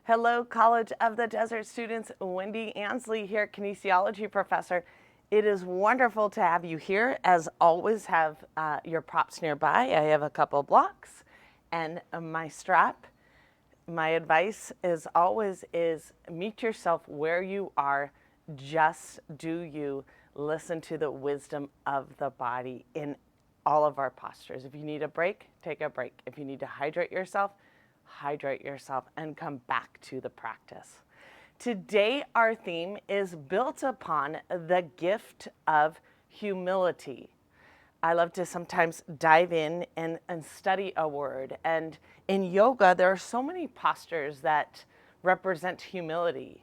Hello, College of the Desert students. Wendy Ansley here, kinesiology professor. It is wonderful to have you here. As always, have your props nearby. I have a couple blocks and my strap. My advice, as always, is meet yourself where you are. Just do you. Listen to the wisdom of the body in all of our postures. If you need a break, take a break. If you need to hydrate yourself and come back to the practice. Today, our theme is built upon the gift of humility. I love to sometimes dive in and study a word. And in yoga, there are so many postures that represent humility,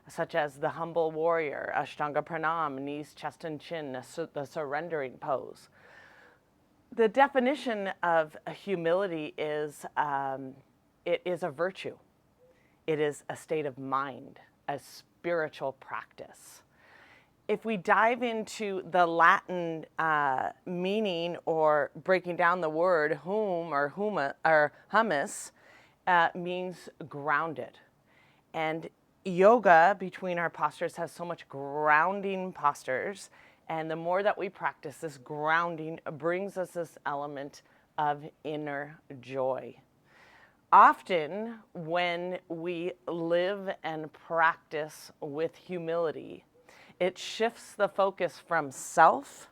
such as the humble warrior, Ashtanga Pranam, knees, chest, and chin, the surrendering pose. The definition of humility is it is a virtue. It is a state of mind, a spiritual practice. If we dive into the Latin meaning or breaking down the word hum or humus, means grounded. And yoga between our postures has so much grounding postures. And the more that we practice this grounding brings us this element of inner joy. Often when we live and practice with humility, it shifts the focus from self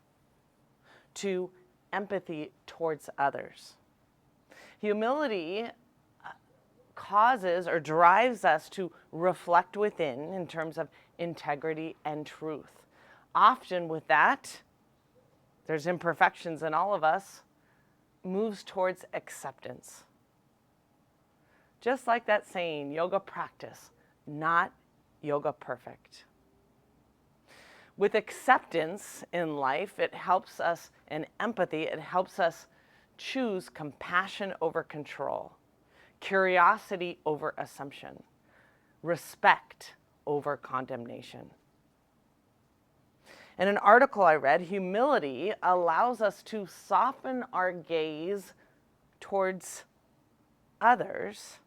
to empathy towards others. Humility causes or drives us to reflect within in terms of integrity and truth. Often with that, there's imperfections in all of us, moves towards acceptance. Just like that saying, yoga practice, not yoga perfect. With acceptance in life, it helps us, and empathy, it helps us choose compassion over control, curiosity over assumption, respect over condemnation. In an article I read, humility allows us to soften our gaze towards others,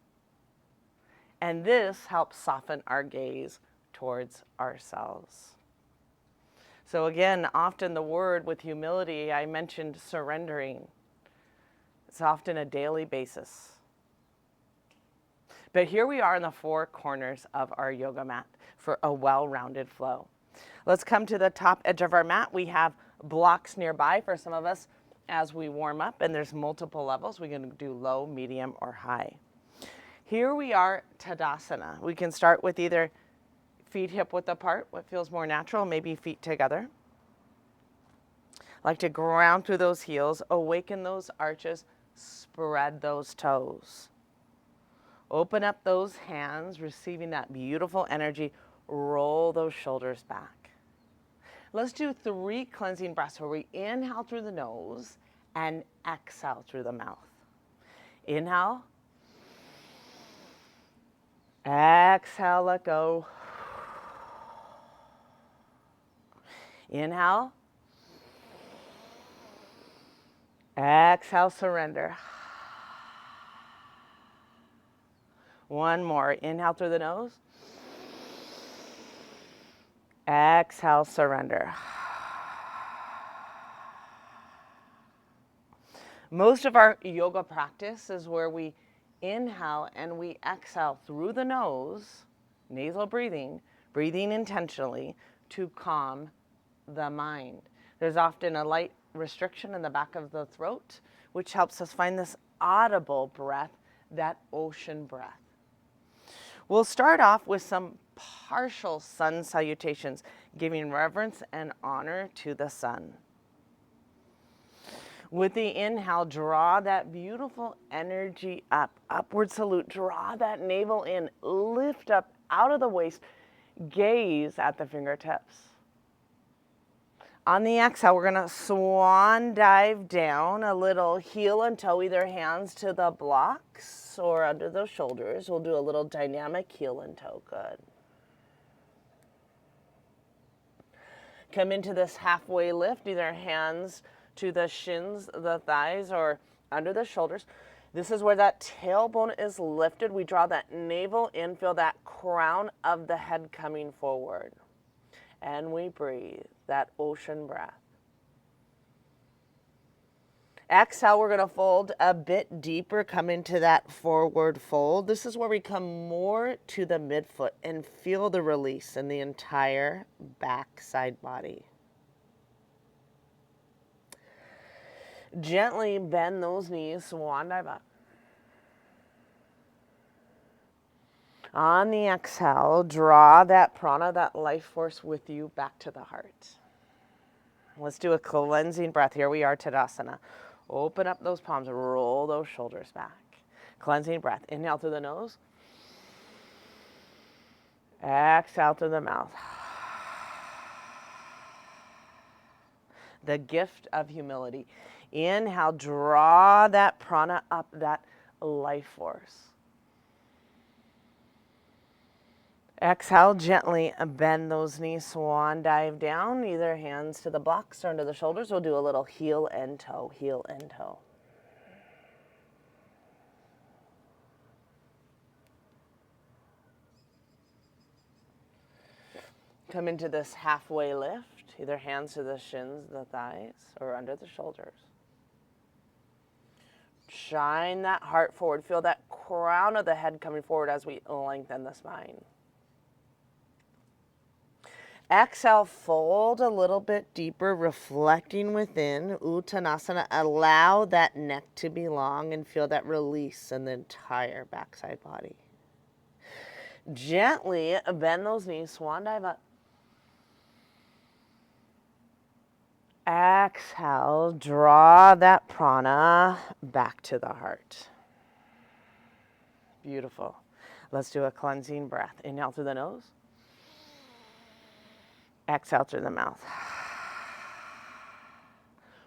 and this helps soften our gaze towards ourselves. So again, often the word with humility, I mentioned surrendering. It's often a daily basis. But here we are in the four corners of our yoga mat for a well-rounded flow. Let's come to the top edge of our mat. We have blocks nearby for some of us as we warm up, and there's multiple levels. We can do low, medium, or high. Here we are, Tadasana. We can start with either feet hip width apart, what feels more natural, maybe feet together. Like to ground through those heels, awaken those arches, spread those toes. Open up those hands, receiving that beautiful energy, roll those shoulders back. Let's do 3 cleansing breaths where we inhale through the nose and exhale through the mouth. Inhale. Exhale, let go. Inhale. Exhale, surrender. One more. Inhale through the nose. Exhale, surrender. Most of our yoga practice is where we inhale and we exhale through the nose, nasal breathing, breathing intentionally to calm the mind. There's often a light restriction in the back of the throat, which helps us find this audible breath, that ocean breath. We'll start off with some partial sun salutations, giving reverence and honor to the sun. With the inhale, draw that beautiful energy up, upward salute, draw that navel in, lift up out of the waist, gaze at the fingertips. On the exhale, we're gonna swan dive down, a little heel and toe, either hands to the blocks or under those shoulders. We'll do a little dynamic heel and toe, good. Come into this halfway lift, either hands to the shins, the thighs, or under the shoulders. This is where that tailbone is lifted. We draw that navel in, feel that crown of the head coming forward. And we breathe that ocean breath. Exhale, we're going to fold a bit deeper, come into that forward fold. This is where we come more to the midfoot and feel the release in the entire back side body. Gently bend those knees, swan dive up. On the exhale, draw that prana, that life force with you back to the heart. Let's do a cleansing breath. Here we are, Tadasana. Open up those palms, roll those shoulders back. Cleansing breath. Inhale through the nose. Exhale through the mouth. The gift of humility. Inhale, draw that prana up, that life force. Exhale, gently bend those knees, swan dive down, either hands to the blocks or under the shoulders. We'll do a little heel and toe, heel and toe. Come into this halfway lift, either hands to the shins, the thighs, or under the shoulders. Shine that heart forward. Feel that crown of the head coming forward as we lengthen the spine. Exhale, fold a little bit deeper, reflecting within. Uttanasana, allow that neck to be long and feel that release in the entire backside body. Gently bend those knees, swan dive up. Exhale, draw that prana back to the heart. Beautiful. Let's do a cleansing breath. Inhale through the nose. Exhale through the mouth.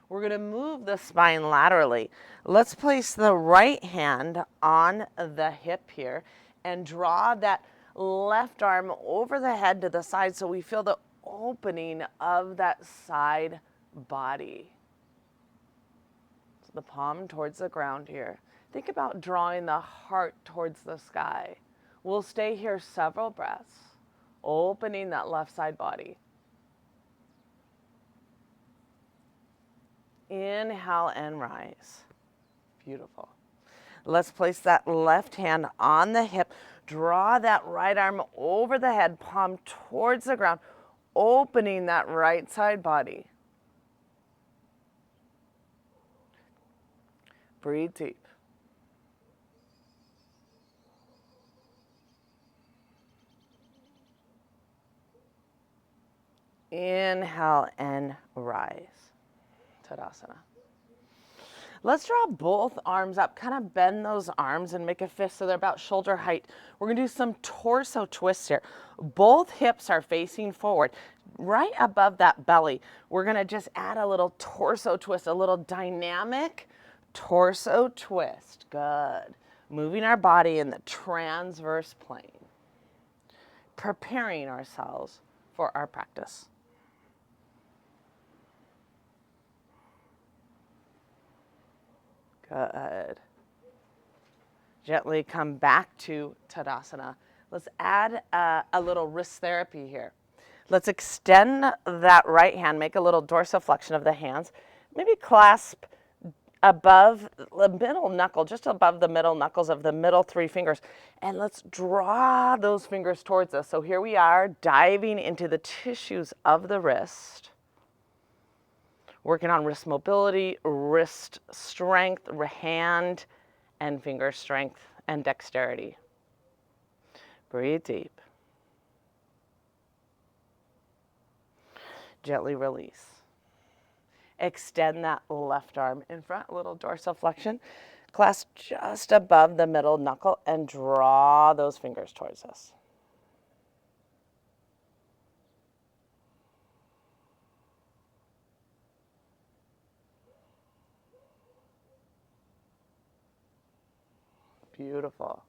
We're going to move the spine laterally. Let's place the right hand on the hip here and draw that left arm over the head to the side so we feel the opening of that side body. So the palm towards the ground here. Think about drawing the heart towards the sky. We'll stay here several breaths, opening that left side body. Inhale and rise. Beautiful. Let's place that left hand on the hip. Draw that right arm over the head, palm towards the ground, opening that right side body. Breathe deep. Inhale and rise. Tadasana. Let's draw both arms up, kind of bend those arms and make a fist so they're about shoulder height. We're going to do some torso twists here. Both hips are facing forward, right above that belly. We're going to just add a little torso twist, a little dynamic torso twist. Good. Moving our body in the transverse plane. Preparing ourselves for our practice. Good. Gently come back to Tadasana. Let's add a little wrist therapy here. Let's extend that right hand, make a little dorsiflexion of the hands. Maybe clasp above the middle knuckle, just above the middle knuckles of the middle three fingers. And let's draw those fingers towards us. So here we are, diving into the tissues of the wrist. Working on wrist mobility, wrist strength, hand and finger strength and dexterity. Breathe deep. Gently release. Extend that left arm in front, a little dorsiflexion. Clasp just above the middle knuckle and draw those fingers towards us. Beautiful.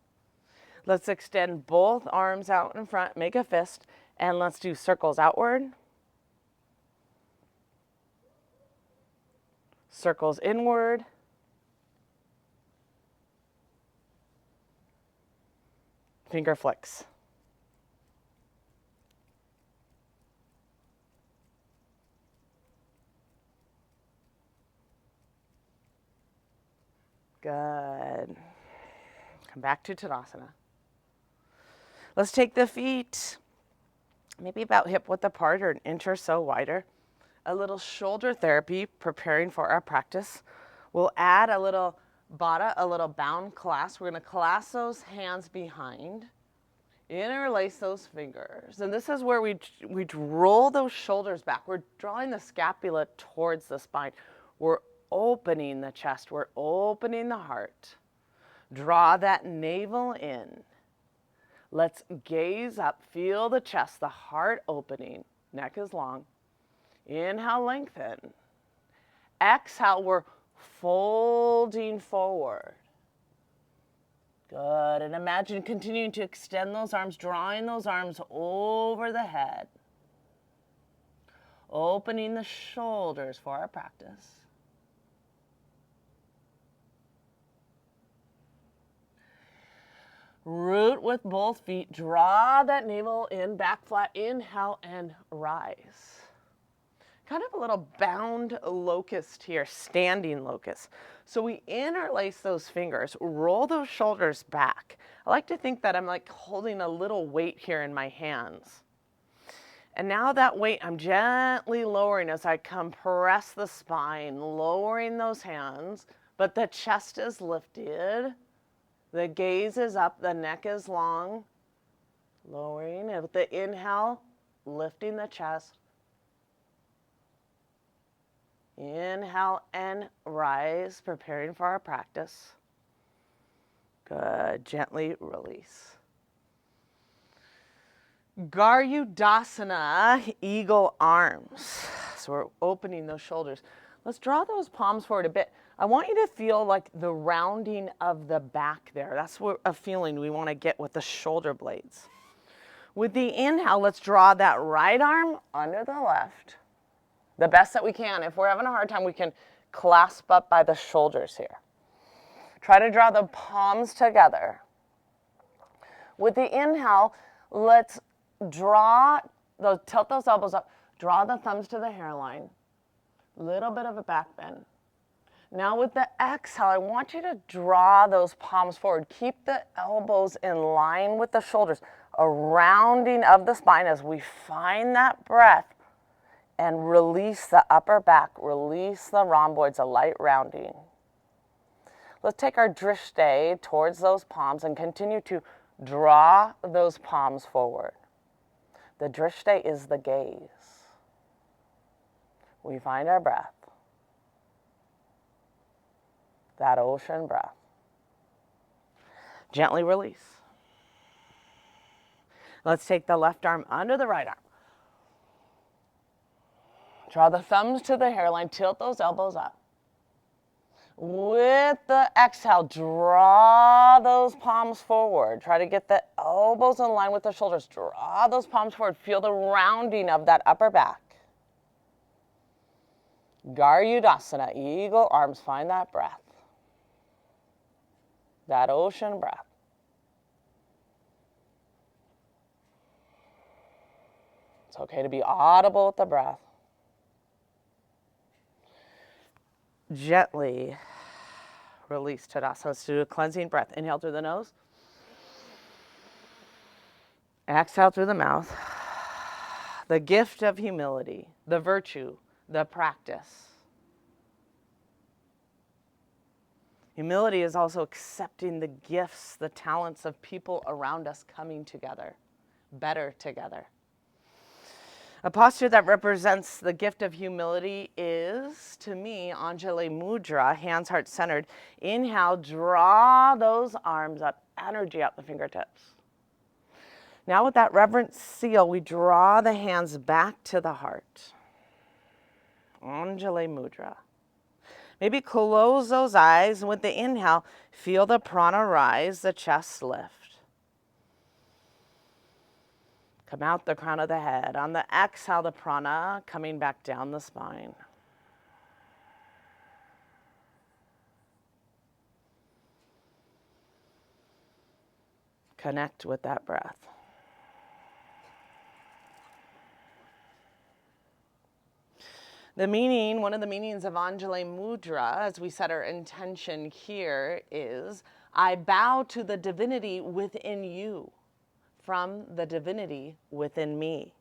Let's extend both arms out in front, make a fist, and let's do circles outward, circles inward, finger flicks. Good. Come back to Tadasana. Let's take the feet maybe about hip width apart or an inch or so wider. A little shoulder therapy preparing for our practice. We'll add a little Bada, a little bound clasp. We're going to clasp those hands behind, interlace those fingers. And this is where we roll those shoulders back. We're drawing the scapula towards the spine. We're opening the chest. We're opening the heart. Draw that navel in. Let's gaze up. Feel the chest, the heart opening. Neck is long. Inhale, lengthen. Exhale, we're folding forward. Good. And imagine continuing to extend those arms, drawing those arms over the head. Opening the shoulders for our practice. Root with both feet. Draw that navel in, back flat. Inhale and rise. Kind of a little bound locust here, standing locust. So we interlace those fingers, roll those shoulders back. I like to think that I'm like holding a little weight here in my hands. And now that weight I'm gently lowering as I compress the spine, lowering those hands, but the chest is lifted. The gaze is up, the neck is long. Lowering, and with the inhale, lifting the chest. Inhale and rise, preparing for our practice. Good, gently release. Garudasana, eagle arms. So we're opening those shoulders. Let's draw those palms forward a bit. I want you to feel like the rounding of the back there. That's what a feeling we want to get with the shoulder blades. With the inhale, let's draw that right arm under the left. The best that we can. If we're having a hard time, we can clasp up by the shoulders here. Try to draw the palms together. With the inhale, let's tilt those elbows up, draw the thumbs to the hairline. Little bit of a back bend. Now with the exhale, I want you to draw those palms forward. Keep the elbows in line with the shoulders. A rounding of the spine as we find that breath and release the upper back. Release the rhomboids, a light rounding. Let's take our drishti towards those palms and continue to draw those palms forward. The drishti is the gaze. We find our breath. That ocean breath. Gently release. Let's take the left arm under the right arm. Draw the thumbs to the hairline, tilt those elbows up. With the exhale, draw those palms forward. Try to get the elbows in line with the shoulders. Draw those palms forward. Feel the rounding of that upper back. Garudasana, eagle arms, find that breath. That ocean breath. It's okay to be audible with the breath. Gently release Tadasana. Let's do a cleansing breath. Inhale through the nose. Exhale through the mouth. The gift of humility, the virtue, the practice. Humility is also accepting the gifts, the talents of people around us coming together, better together. A posture that represents the gift of humility is, to me, Anjali Mudra, hands heart centered. Inhale, draw those arms up, energy out the fingertips. Now with that reverent seal, we draw the hands back to the heart. Anjali Mudra. Maybe close those eyes, and with the inhale, feel the prana rise, the chest lift. Come out the crown of the head. On the exhale, the prana coming back down the spine. Connect with that breath. The meaning, one of the meanings of Anjali Mudra, as we set our intention here, is I bow to the divinity within you from the divinity within me.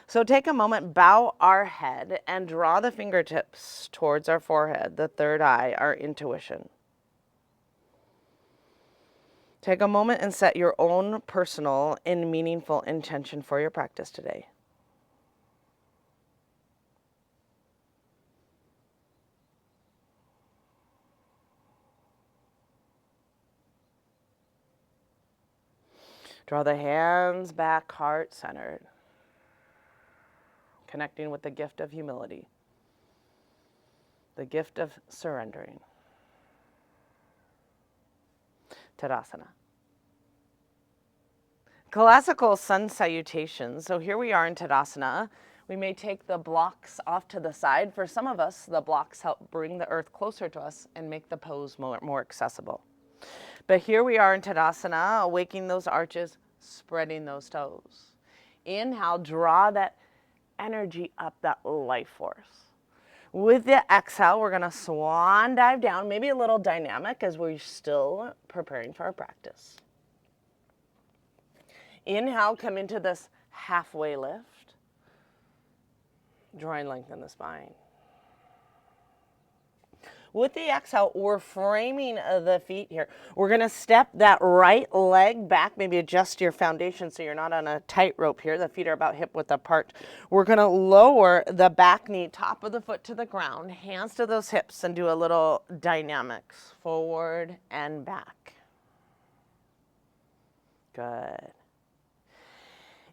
So take a moment, bow our head, and draw the fingertips towards our forehead, the third eye, our intuition. Take a moment and set your own personal and meaningful intention for your practice today. Draw the hands back, heart centered. Connecting with the gift of humility. The gift of surrendering. Tadasana. Classical sun salutations. So here we are in Tadasana. We may take the blocks off to the side. For some of us, the blocks help bring the earth closer to us and make the pose more accessible. But here we are in Tadasana, awakening those arches, spreading those toes. Inhale, draw that energy up, that life force. With the exhale, we're gonna swan dive down, maybe a little dynamic as we're still preparing for our practice. Inhale, come into this halfway lift, drawing length in the spine. With the exhale, we're framing the feet here. We're gonna step that right leg back, maybe adjust your foundation so you're not on a tightrope here. The feet are about hip width apart. We're gonna lower the back knee, top of the foot to the ground, hands to those hips, and do a little dynamics, forward and back. Good.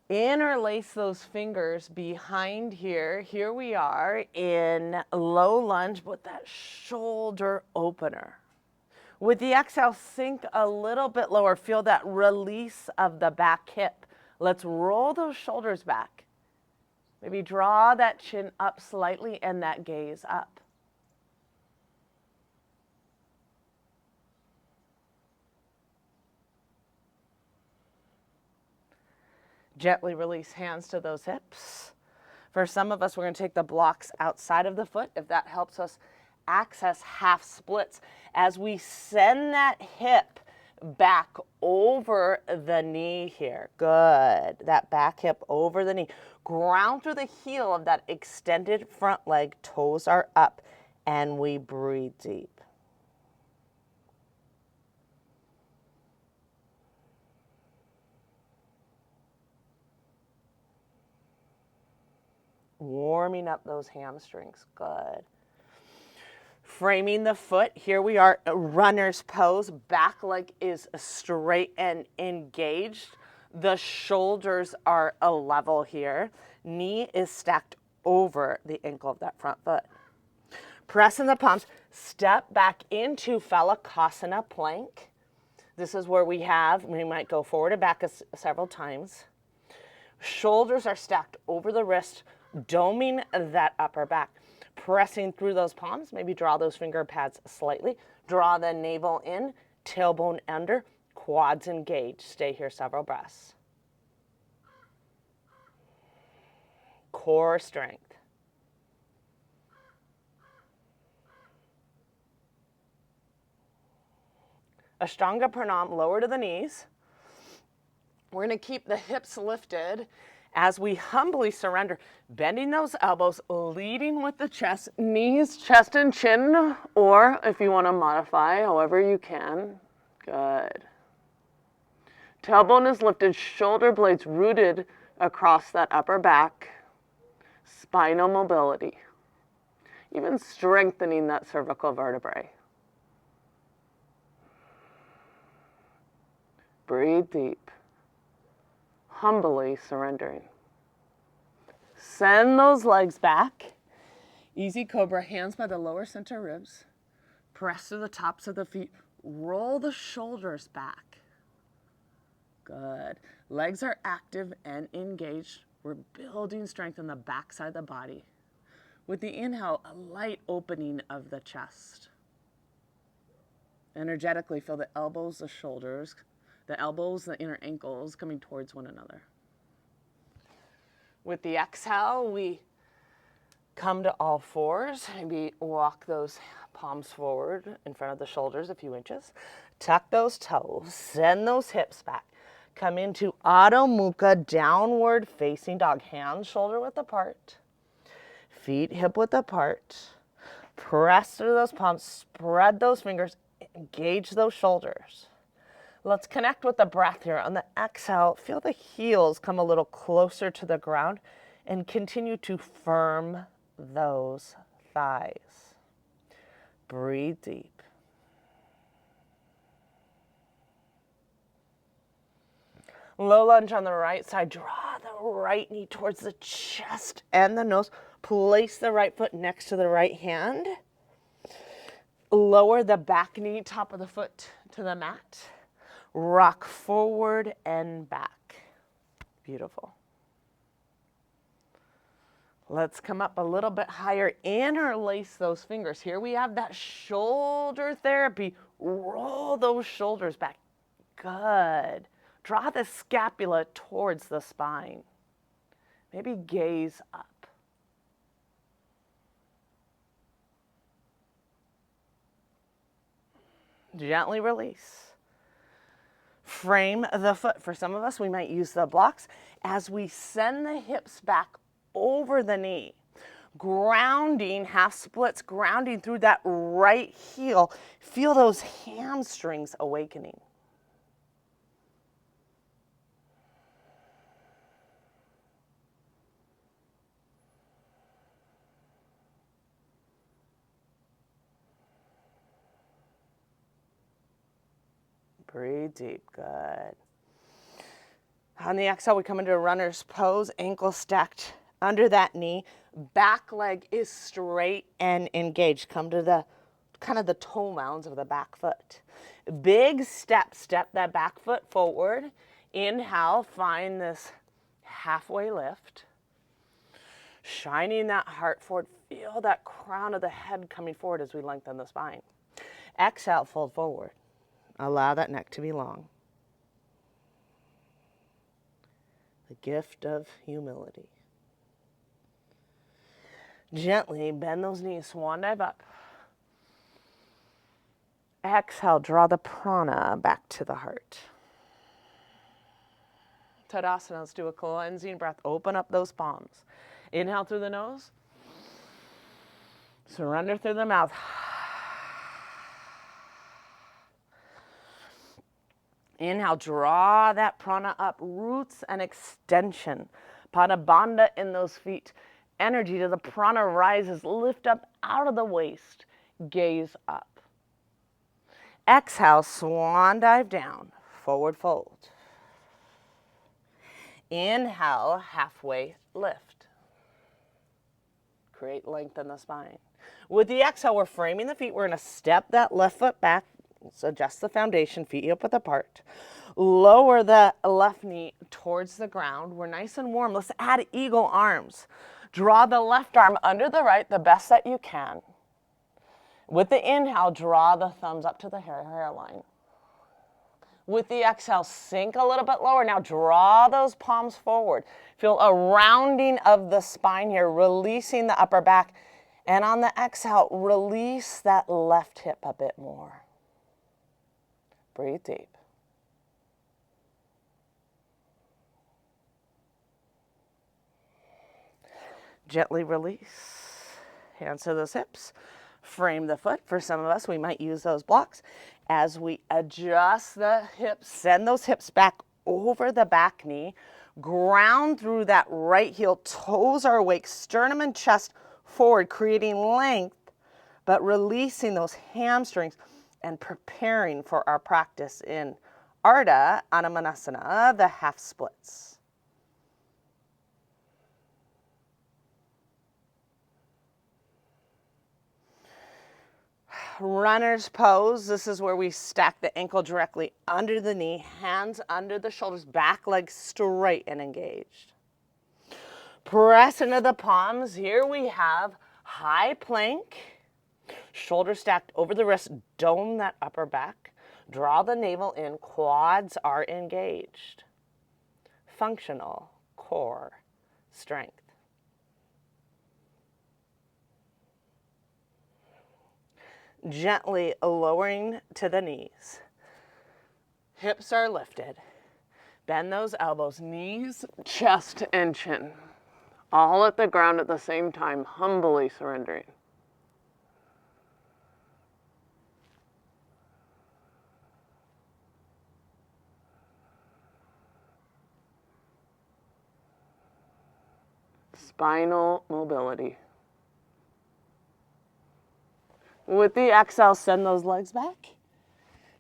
Interlace those fingers behind here. Here we are in low lunge with that shoulder opener. With the exhale, sink a little bit lower. Feel that release of the back hip. Let's roll those shoulders back. Maybe draw that chin up slightly and that gaze up. Gently release hands to those hips. For some of us, we're going to take the blocks outside of the foot if that helps us access half splits. As we send that hip back over the knee here. Good. That back hip over the knee. Ground through the heel of that extended front leg. Toes are up. And we breathe deep. Warming up those hamstrings. Good. Framing the foot. Here we are, runner's pose. Back leg is straight and engaged. The shoulders are a level here. Knee is stacked over the ankle of that front foot. Press in the palms. Step back into Phalakasana plank. This is where we might go forward and back several times. Shoulders are stacked over the wrist, doming that upper back. Pressing through those palms, maybe draw those finger pads slightly. Draw the navel in, tailbone under, quads engaged. Stay here several breaths. Core strength. Ashtanga Pranam, lower to the knees. We're going to keep the hips lifted as we humbly surrender, bending those elbows, leading with the chest, knees, chest, and chin, or if you want to modify, however you can. Good. Tailbone is lifted, shoulder blades rooted across that upper back, spinal mobility, even strengthening that cervical vertebrae. Breathe deep. Humbly surrendering. Send those legs back. Easy cobra, hands by the lower center ribs. Press to the tops of the feet. Roll the shoulders back. Good. Legs are active and engaged. We're building strength in the backside of the body. With the inhale, a light opening of the chest. Energetically feel the elbows, the shoulders The elbows, the inner ankles coming towards one another. With the exhale, we come to all fours. Maybe walk those palms forward in front of the shoulders a few inches. Tuck those toes, send those hips back. Come into Adho Mukha, downward facing dog. Hands shoulder width apart. Feet hip width apart. Press through those palms, spread those fingers, engage those shoulders. Let's connect with the breath here. On the exhale, feel the heels come a little closer to the ground and continue to firm those thighs. Breathe deep. Low lunge on the right side. Draw the right knee towards the chest and the nose. Place the right foot next to the right hand. Lower the back knee, top of the foot to the mat. Rock forward and back. Beautiful. Let's come up a little bit higher. Interlace those fingers. Here we have that shoulder therapy. Roll those shoulders back. Good. Draw the scapula towards the spine. Maybe gaze up. Gently release. Frame the foot. For some of us, we might use the blocks as we send the hips back over the knee. Grounding, half splits, grounding through that right heel. Feel those hamstrings awakening. Breathe deep, good. On the exhale, we come into a runner's pose, ankles stacked under that knee. Back leg is straight and engaged. Come to the kind of the toe mounds of the back foot. Big step that back foot forward. Inhale, find this halfway lift. Shining that heart forward. Feel that crown of the head coming forward as we lengthen the spine. Exhale, fold forward. Allow that neck to be long. The gift of humility. Gently bend those knees, swan dive up. Exhale, draw the prana back to the heart. Tadasana, let's do a cleansing breath. Open up those palms. Inhale through the nose. Surrender through the mouth. Inhale, draw that prana up, roots and extension. Padabandha in those feet. Energy to the prana rises, lift up out of the waist, gaze up. Exhale, swan dive down, forward fold. Inhale, halfway lift. Create length in the spine. With the exhale, we're framing the feet. We're going to step that left foot back. Let's adjust the foundation, feet hip width apart. Lower the left knee towards the ground. We're nice and warm. Let's add eagle arms. Draw the left arm under the right, the best that you can. With the inhale, draw the thumbs up to the hairline. With the exhale, sink a little bit lower. Now draw those palms forward. Feel a rounding of the spine here, releasing the upper back. And on the exhale, release that left hip a bit more. Breathe deep. Gently release. Hands to those hips. Frame the foot. For some of us, we might use those blocks. As we adjust the hips, send those hips back over the back knee. Ground through that right heel. Toes are awake. Sternum and chest forward, creating length, but releasing those hamstrings and preparing for our practice in Ardha Anumanasana, the half splits. Runner's pose. This is where we stack the ankle directly under the knee, hands under the shoulders, back leg straight and engaged. Press into the palms. Here we have high plank. Shoulders stacked over the wrist, dome that upper back. Draw the navel in, quads are engaged. Functional core strength. Gently lowering to the knees. Hips are lifted. Bend those elbows, knees, chest, and chin. All at the ground at the same time, humbly surrendering. Spinal mobility. With the exhale, send those legs back.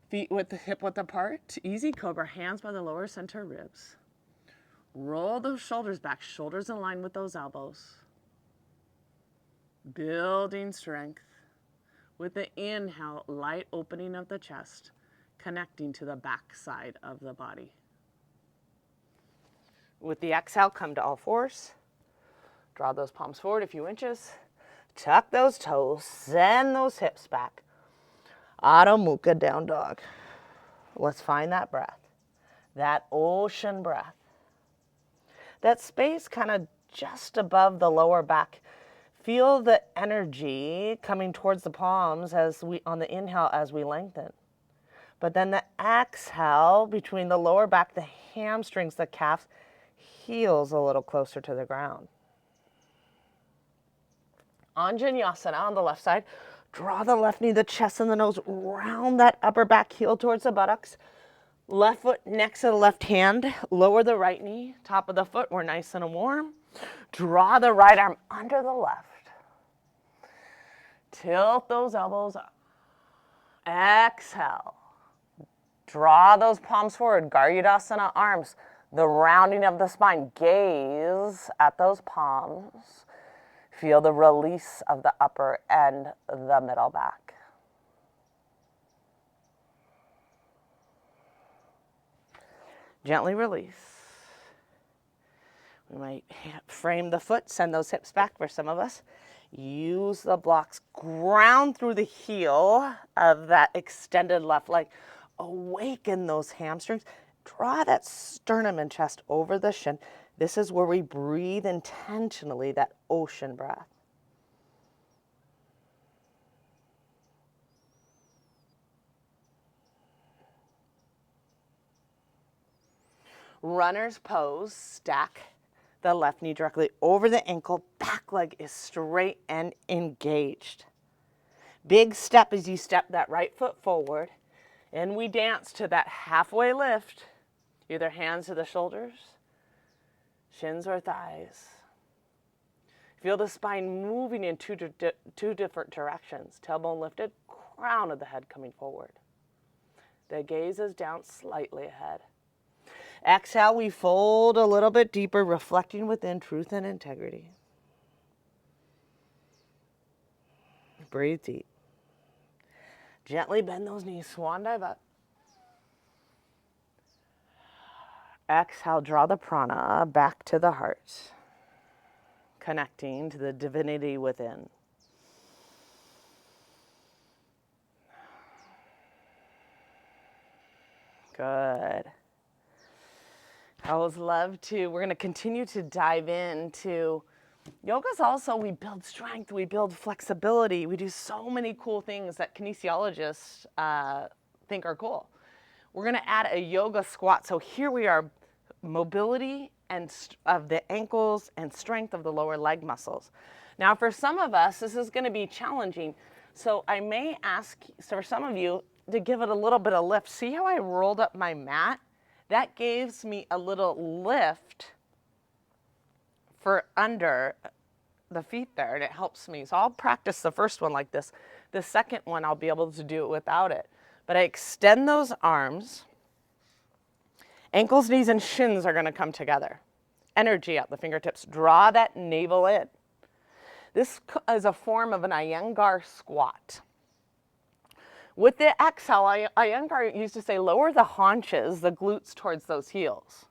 Feet with the hip width apart. Easy cobra, hands by the lower center ribs. Roll those shoulders back, shoulders in line with those elbows. Building strength. With the inhale, light opening of the chest, connecting to the back side of the body. With the exhale, come to all fours. Draw those palms forward a few inches. Tuck those toes, send those hips back. Adho Mukha, down dog. Let's find that breath, that ocean breath. That space kind of just above the lower back. Feel the energy coming towards the palms as we, on the inhale, as we lengthen. But then the exhale, between the lower back, the hamstrings, the calves, heels a little closer to the ground. Anjaneyasana on the left side. Draw the left knee, the chest, and the nose. Round that upper back heel towards the buttocks. Left foot next to the left hand. Lower the right knee. Top of the foot. We're nice and warm. Draw the right arm under the left. Tilt those elbows up. Exhale. Draw those palms forward. Garudasana arms. The rounding of the spine. Gaze at those palms. Feel the release of the upper and the middle back. Gently release. We might frame the foot, send those hips back for some of us. Use the blocks, ground through the heel of that extended left leg. Awaken those hamstrings. Draw that sternum and chest over the shin. This is where we breathe intentionally, that ocean breath. Runner's pose, stack the left knee directly over the ankle, back leg is straight and engaged. Big step as you step that right foot forward, and we dance to that halfway lift, either hands to the shoulders, shins or thighs. Feel the spine moving in two different directions. Tailbone lifted, crown of the head coming forward. The gaze is down slightly ahead. Exhale, we fold a little bit deeper, reflecting within truth and integrity. Breathe deep. Gently bend those knees, swan dive up. Exhale, draw the prana back to the heart, connecting to the divinity within. Good. I always love to, we're going to continue to dive into yoga's also, we build strength, we build flexibility, we do so many cool things that kinesiologists think are cool. We're going to add a yoga squat. So here we are, mobility and of the ankles and strength of the lower leg muscles. Now for some of us, this is going to be challenging. So I may ask, so for some of you, to give it a little bit of lift. See how I rolled up my mat? That gives me a little lift for under the feet there, and it helps me. So I'll practice the first one like this. The second one, I'll be able to do it without it. But I extend those arms. Ankles, knees, and shins are going to come together. Energy at the fingertips. Draw that navel in. This is a form of an Iyengar squat. With the exhale, Iyengar used to say, lower the haunches, the glutes towards those heels.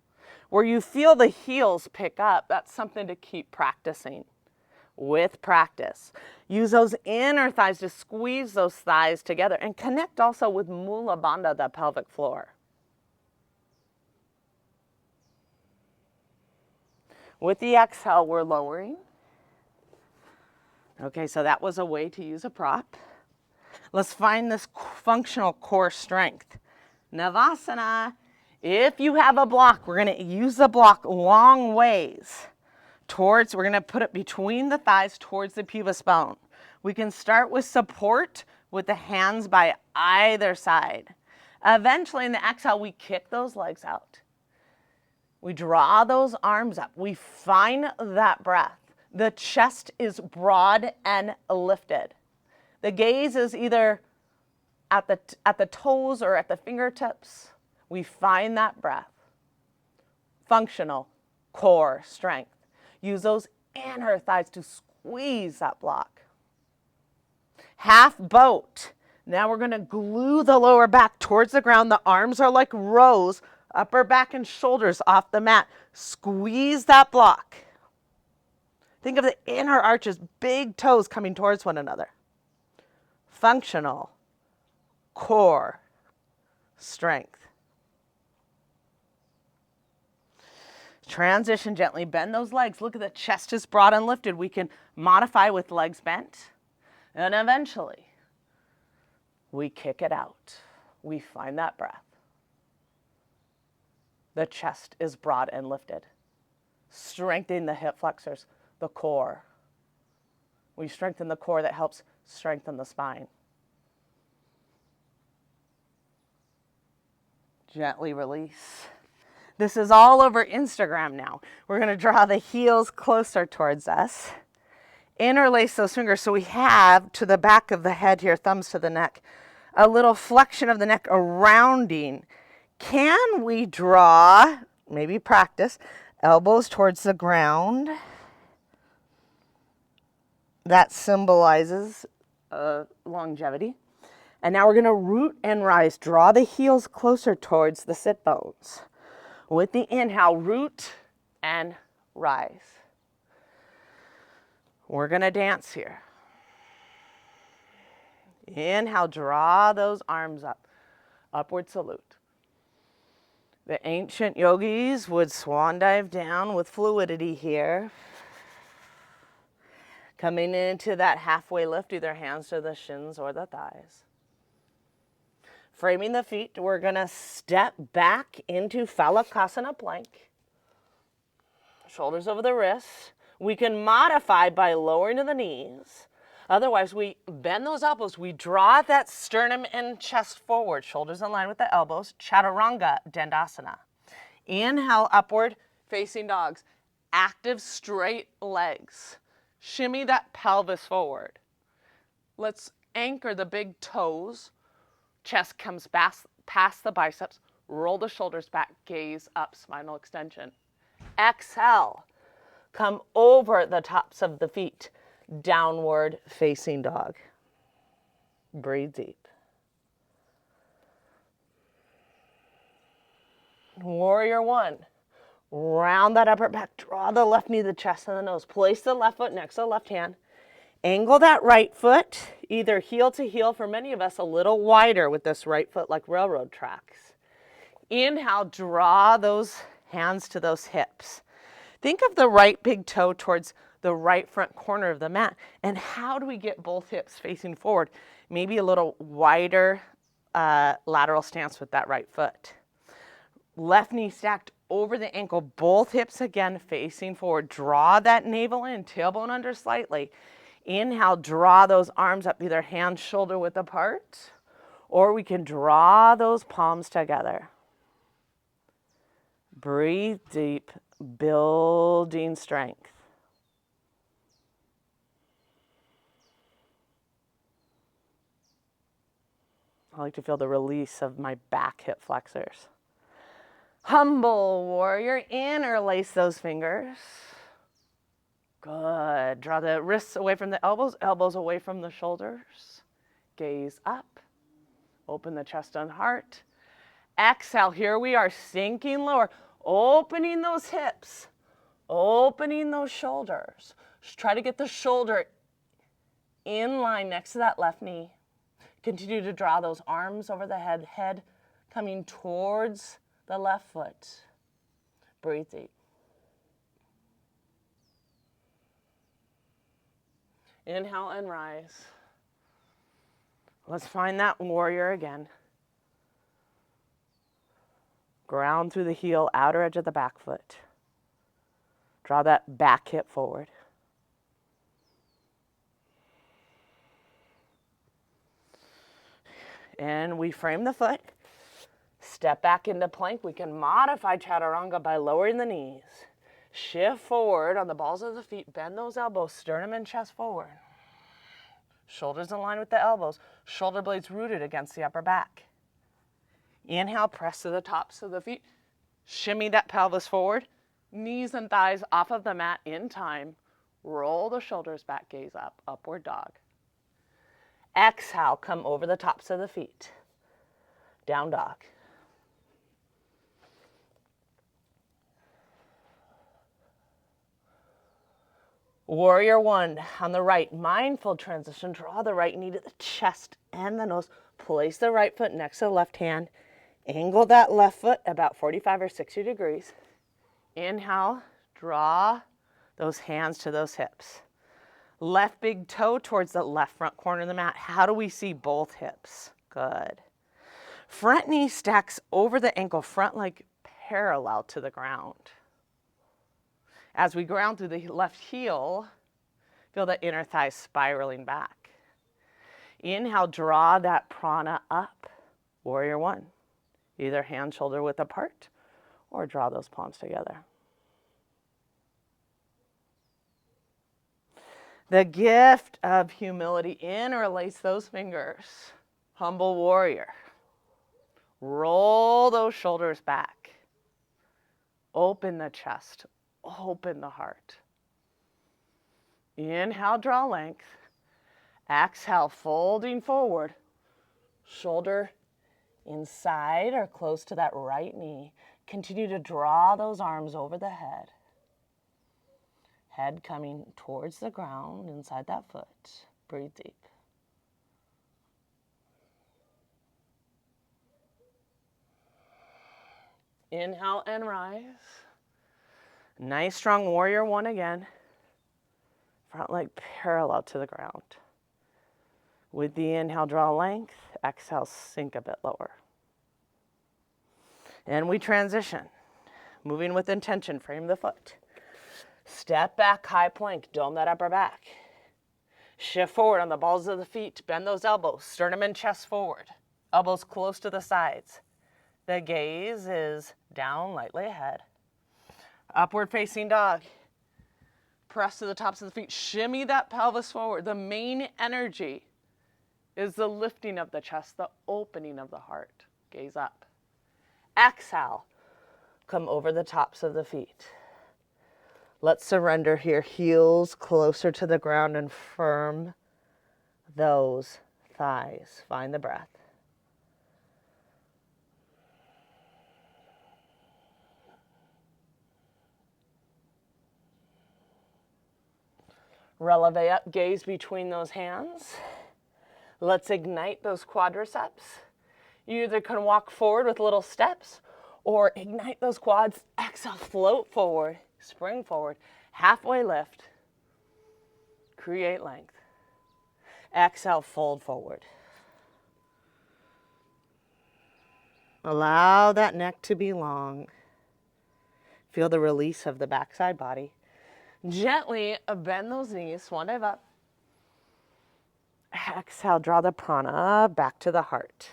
Where you feel the heels pick up, that's something to keep practicing. with practice. Use those inner thighs to squeeze those thighs together and connect also with Mula Bandha, the pelvic floor. With the exhale, we're lowering. Okay, so that was a way to use a prop. Let's find this functional core strength. Navasana. If you have a block, we're going to use the block long ways towards, we're going to put it between the thighs towards the pubis bone. We can start with support with the hands by either side. Eventually in the exhale, we kick those legs out. We draw those arms up. We find that breath. The chest is broad and lifted. The gaze is either at the toes or at the fingertips. We find that breath. Functional core strength. Use those inner thighs to squeeze that block. Half boat. Now we're going to glue the lower back towards the ground. The arms are like rows, upper back and shoulders off the mat. Squeeze that block. Think of the inner arches, big toes coming towards one another. Functional core strength. Transition gently, bend those legs. Look at the chest is broad and lifted. We can modify with legs bent. And eventually, we kick it out. We find that breath. The chest is broad and lifted. Strengthening the hip flexors, the core. We strengthen the core, that helps strengthen the spine. Gently release. This is all over Instagram now. We're going to draw the heels closer towards us. Interlace those fingers so we have to the back of the head here, thumbs to the neck, a little flexion of the neck, a rounding. Can we draw, maybe practice, elbows towards the ground? That symbolizes longevity. And now we're going to root and rise. Draw the heels closer towards the sit bones. With the inhale, root and rise. We're going to dance here. Inhale, draw those arms up. Upward salute. The ancient yogis would swan dive down with fluidity here. Coming into that halfway lift, either hands to the shins or the thighs. Framing the feet, we're going to step back into Phalakasana plank. Shoulders over the wrists. We can modify by lowering to the knees. Otherwise, we bend those elbows. We draw that sternum and chest forward. Shoulders in line with the elbows. Chaturanga Dandasana. Inhale, upward facing dogs. Active straight legs. Shimmy that pelvis forward. Let's anchor the big toes. Chest comes past the biceps. Roll the shoulders back. Gaze up, spinal extension. Exhale. Come over the tops of the feet. Downward facing dog. Breathe deep. Warrior one. Round that upper back. Draw the left knee to the chest and the nose. Place the left foot next to the left hand. Angle that right foot, either heel to heel, for many of us a little wider with this right foot like railroad tracks. Inhale, draw those hands to those hips. Think of the right big toe towards the right front corner of the mat. And how do we get both hips facing forward? Maybe a little wider lateral stance with that right foot. Left knee stacked over the ankle, both hips again facing forward. Draw that navel in, tailbone under slightly. Inhale, draw those arms up, either hand, shoulder width apart, or we can draw those palms together. Breathe deep, building strength. I like to feel the release of my back hip flexors. Humble warrior, interlace those fingers. Good. Draw the wrists away from the elbows, elbows away from the shoulders. Gaze up. Open the chest and heart. Exhale. Here we are, sinking lower. Opening those hips. Opening those shoulders. Try to get the shoulder in line next to that left knee. Continue to draw those arms over the head, head coming towards the left foot. Breathe deep. Inhale and rise. Let's find that warrior again. Ground through the heel, outer edge of the back foot. Draw that back hip forward. And we frame the foot. Step back into plank. We can modify chaturanga by lowering the knees. Shift forward on the balls of the feet. Bend those elbows, sternum and chest forward. Shoulders in line with the elbows. Shoulder blades rooted against the upper back. Inhale, press to the tops of the feet. Shimmy that pelvis forward. Knees and thighs off of the mat in time. Roll the shoulders back, gaze up, upward dog. Exhale, come over the tops of the feet. Down dog. Warrior one on the right, mindful transition. Draw the right knee to the chest and the nose. Place the right foot next to the left hand. Angle that left foot about 45 or 60 degrees. Inhale, draw those hands to those hips. Left big toe towards the left front corner of the mat. How do we see both hips? Good. Front knee stacks over the ankle, front leg parallel to the ground. As we ground through the left heel, feel the inner thigh spiraling back. Inhale, draw that prana up. Warrior one. Either hand, shoulder width apart, or draw those palms together. The gift of humility. Interlace those fingers. Humble warrior. Roll those shoulders back. Open the chest. Open the heart. Inhale, draw length. Exhale, folding forward. Shoulder inside or close to that right knee. Continue to draw those arms over the head. Head coming towards the ground inside that foot. Breathe deep. Inhale and rise. Nice strong warrior one again. Front leg parallel to the ground. With the inhale, draw length. Exhale, sink a bit lower. And we transition. Moving with intention, frame the foot. Step back, high plank, dome that upper back. Shift forward on the balls of the feet. Bend those elbows, sternum and chest forward. Elbows close to the sides. The gaze is down, lightly ahead. Upward facing dog. Press to the tops of the feet. Shimmy that pelvis forward. The main energy is the lifting of the chest, the opening of the heart. Gaze up. Exhale. Come over the tops of the feet. Let's surrender here. Heels closer to the ground and firm those thighs. Find the breath. Releve up, gaze between those hands. Let's ignite those quadriceps. You either can walk forward with little steps or ignite those quads. Exhale, float forward, spring forward, halfway lift. Create length. Exhale, fold forward. Allow that neck to be long. Feel the release of the backside body. Gently bend those knees, swan dive up. Exhale, draw the prana back to the heart.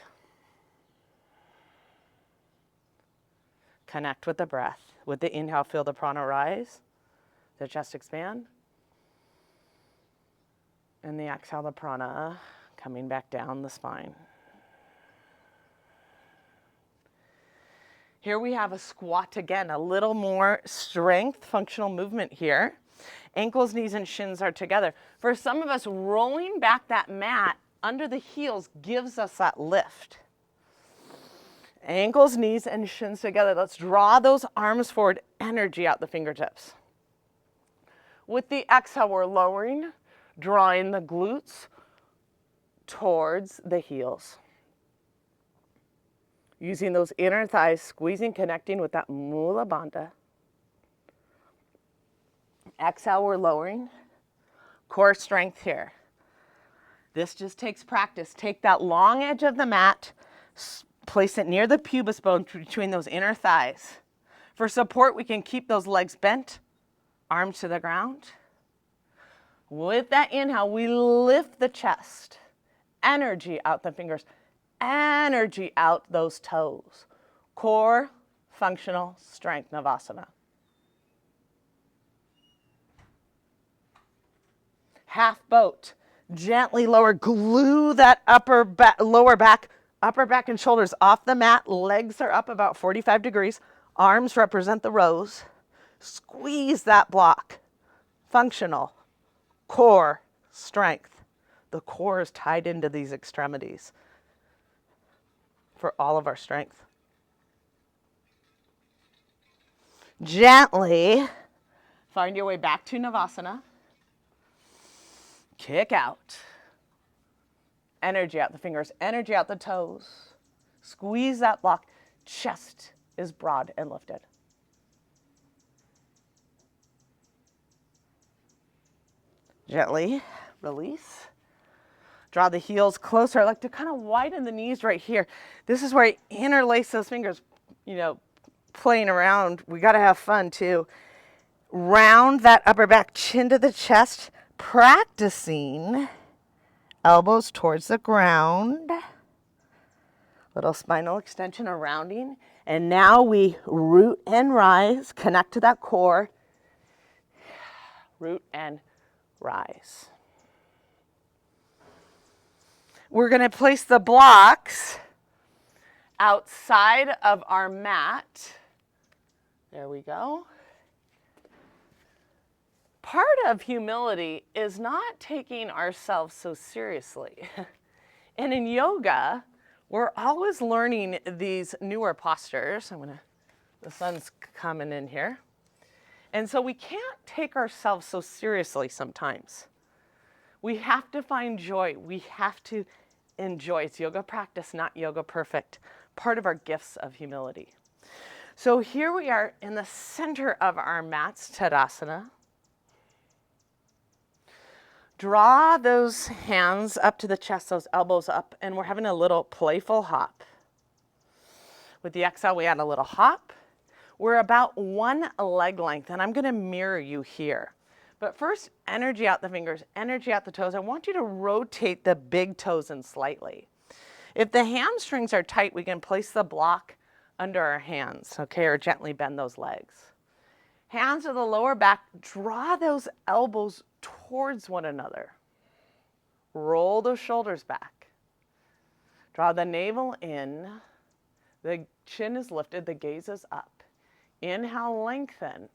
Connect with the breath. With the inhale, feel the prana rise, the chest expand. And the exhale, the prana coming back down the spine. Here we have a squat again, a little more strength, functional movement here. Ankles, knees, and shins are together. For some of us, rolling back that mat under the heels gives us that lift. Ankles, knees, and shins together. Let's draw those arms forward, energy out the fingertips. With the exhale, we're lowering, drawing the glutes towards the heels. Using those inner thighs, squeezing, connecting with that Mula Bandha. Exhale, we're lowering. Core strength here. This just takes practice. Take that long edge of the mat, place it near the pubis bone between those inner thighs. For support, we can keep those legs bent, arms to the ground. With that inhale, we lift the chest. Energy out the fingers. Energy out those toes. Core, functional strength, Navasana. Half boat. Gently lower, glue that lower back, upper back and shoulders off the mat. Legs are up about 45 degrees. Arms represent the rows. Squeeze that block. Functional. Core, strength. The core is tied into these extremities for all of our strength. Gently find your way back to Navasana. Kick out. Energy out the fingers, energy out the toes. Squeeze that block. Chest is broad and lifted. Gently release. Draw the heels closer. I like to kind of widen the knees right here. This is where I interlace those fingers, playing around. We got to have fun too. Round that upper back, chin to the chest. Practicing elbows towards the ground. Little spinal extension or rounding. And now we root and rise. Connect to that core. Root and rise. We're going to place the blocks outside of our mat. There we go. Part of humility is not taking ourselves so seriously. And in yoga, we're always learning these newer postures. The sun's coming in here. And so we can't take ourselves so seriously sometimes. We have to find joy. We have to enjoy. It's yoga practice, not yoga perfect. Part of our gifts of humility. So here we are in the center of our mats, Tadasana. Draw those hands up to the chest, those elbows up, and we're having a little playful hop. With the exhale, we add a little hop. We're about one leg length, and I'm going to mirror you here. But first, energy out the fingers, energy out the toes. I want you to rotate the big toes in slightly. If the hamstrings are tight, we can place the block under our hands, okay, or gently bend those legs. Hands to the lower back, draw those elbows towards one another. Roll those shoulders back. Draw the navel in. The chin is lifted, the gaze is up. Inhale, lengthen.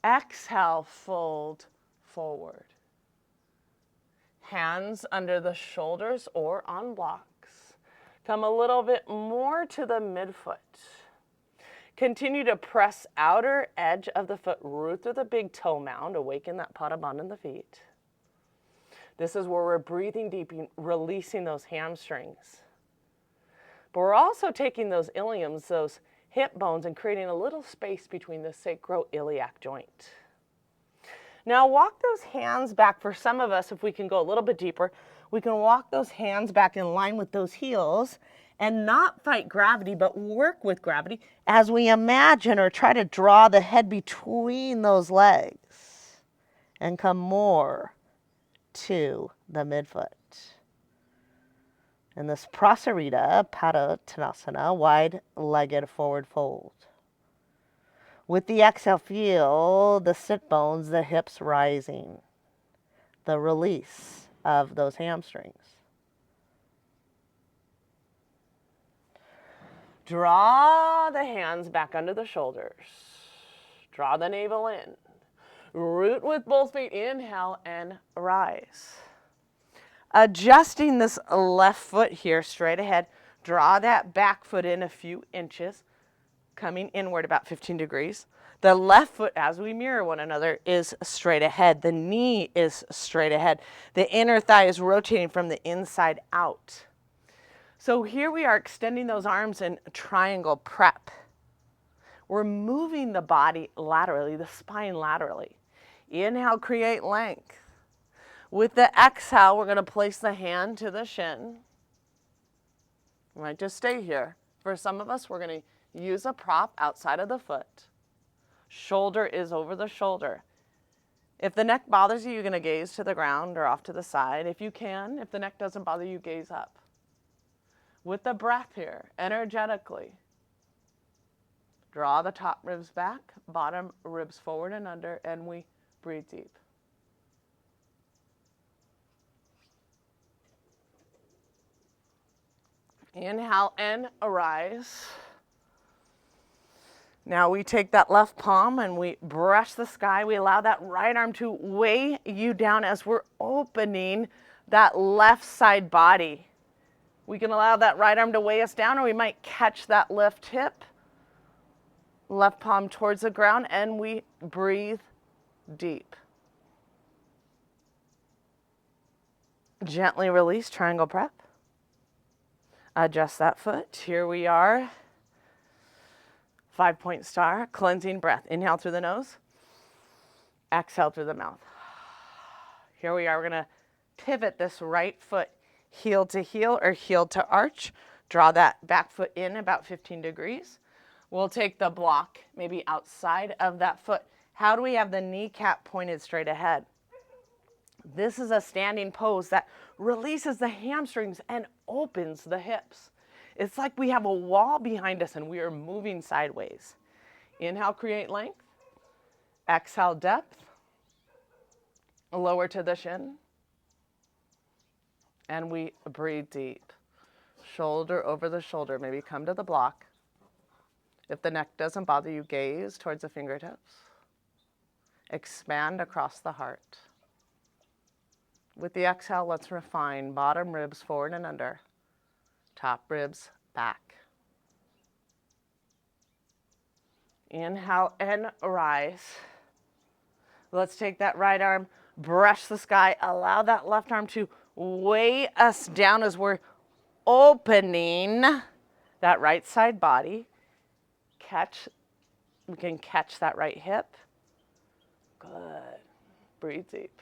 Exhale, fold forward. Hands under the shoulders or on blocks. Come a little bit more to the midfoot. Continue to press outer edge of the foot, root through the big toe mound, awaken that Pada Bandha in the feet. This is where we're breathing deep, releasing those hamstrings. But we're also taking those iliums, those hip bones, and creating a little space between the sacroiliac joint. Now walk those hands back. For some of us, if we can go a little bit deeper, we can walk those hands back in line with those heels and not fight gravity, but work with gravity as we imagine or try to draw the head between those legs and come more to the midfoot. In this Prasarita Padottanasana, wide-legged forward fold. With the exhale, feel the sit bones, the hips rising, the release of those hamstrings. Draw the hands back under the shoulders. Draw the navel in. Root with both feet. Inhale and rise. Adjusting this left foot here straight ahead. Draw that back foot in a few inches. coming inward about 15 degrees. The left foot, as we mirror one another, is straight ahead. The knee is straight ahead. The inner thigh is rotating from the inside out. So here we are extending those arms in triangle prep. We're moving the body laterally, the spine laterally. Inhale, create length. With the exhale, we're going to place the hand to the shin. You might just stay here. For some of us, we're going to use a prop outside of the foot. Shoulder is over the shoulder. If the neck bothers you, you're going to gaze to the ground or off to the side. If you can, if the neck doesn't bother you, gaze up. With the breath here, energetically, draw the top ribs back, bottom ribs forward and under, and we breathe deep. Inhale and arise. Now we take that left palm and we brush the sky. We allow that right arm to weigh you down as we're opening that left side body. We can allow that right arm to weigh us down, or we might catch that left hip. Left palm towards the ground, and we breathe deep. Gently release, triangle prep. Adjust that foot. Here we are. 5-point star, cleansing breath. Inhale through the nose. Exhale through the mouth. Here we are. We're going to pivot this right foot heel to heel or heel to arch. Draw that back foot in about 15 degrees. We'll take the block maybe outside of that foot. How do we have the kneecap pointed straight ahead? This is a standing pose that releases the hamstrings and opens the hips. It's like we have a wall behind us and we are moving sideways. Inhale, create length. Exhale, depth. Lower to the shin. And we breathe deep. Shoulder over the shoulder. Maybe come to the block. If the neck doesn't bother you, gaze towards the fingertips. Expand across the heart. With the exhale, let's refine bottom ribs forward and under. Top ribs back. Inhale and rise. Let's take that right arm, brush the sky, allow that left arm to weigh us down as we're opening that right side body. We can catch that right hip. Good. Breathe deep.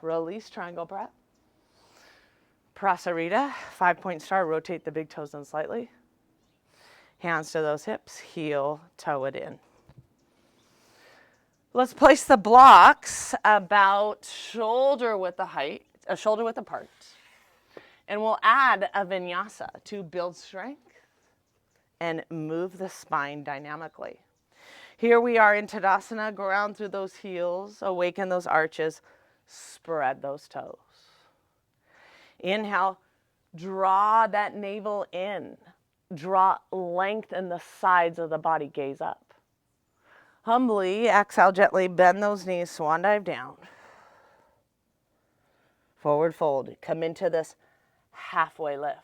Release, triangle breath. Prasarita, 5-point star, rotate the big toes in slightly. Hands to those hips, heel, toe it in. Let's place the blocks about shoulder width apart. And we'll add a vinyasa to build strength and move the spine dynamically. Here we are in Tadasana, ground through those heels, awaken those arches, spread those toes. Inhale, draw that navel in. Draw length in the sides of the body, gaze up. Humbly, exhale, gently bend those knees, swan dive down. Forward fold, come into this halfway lift.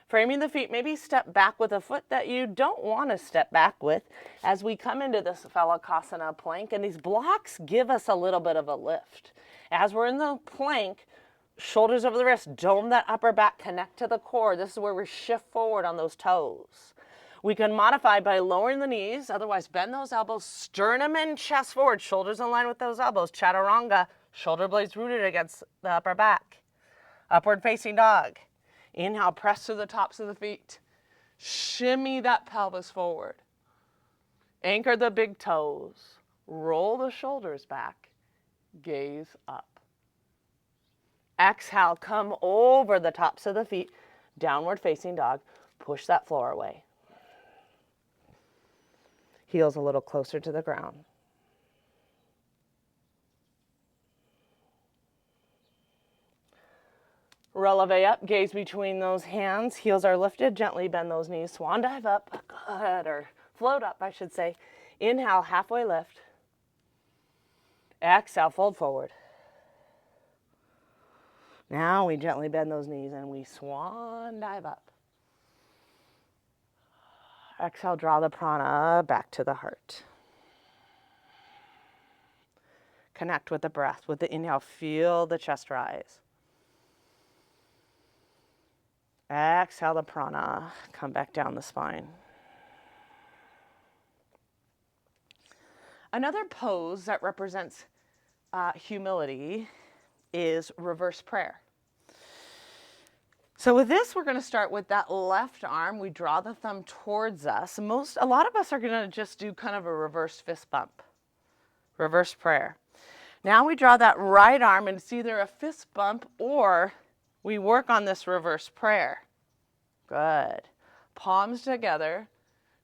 Framing the feet, maybe step back with a foot that you don't want to step back with as we come into this Phalakasana plank, and these blocks give us a little bit of a lift. As we're in the plank, shoulders over the wrist, dome that upper back, connect to the core. This is where we shift forward on those toes. We can modify by lowering the knees, otherwise bend those elbows, sternum and chest forward, shoulders in line with those elbows. Chaturanga, shoulder blades rooted against the upper back. Upward facing dog. Inhale, press to the tops of the feet. Shimmy that pelvis forward. Anchor the big toes. Roll the shoulders back. Gaze up. Exhale, come over the tops of the feet. Downward facing dog. Push that floor away. Heels a little closer to the ground. Releve up, gaze between those hands. Heels are lifted, gently bend those knees. Swan dive up, good, or float up, I should say. Inhale, halfway lift. Exhale, fold forward. Now we gently bend those knees and we swan dive up. Exhale, draw the prana back to the heart. Connect with the breath. With the inhale, feel the chest rise. Exhale the prana, come back down the spine. Another pose that represents humility is reverse prayer. So with this, we're going to start with that left arm. We draw the thumb towards us. A lot of us are going to just do kind of a reverse fist bump, reverse prayer. Now we draw that right arm, and it's either a fist bump or we work on this reverse prayer. Good. Palms together,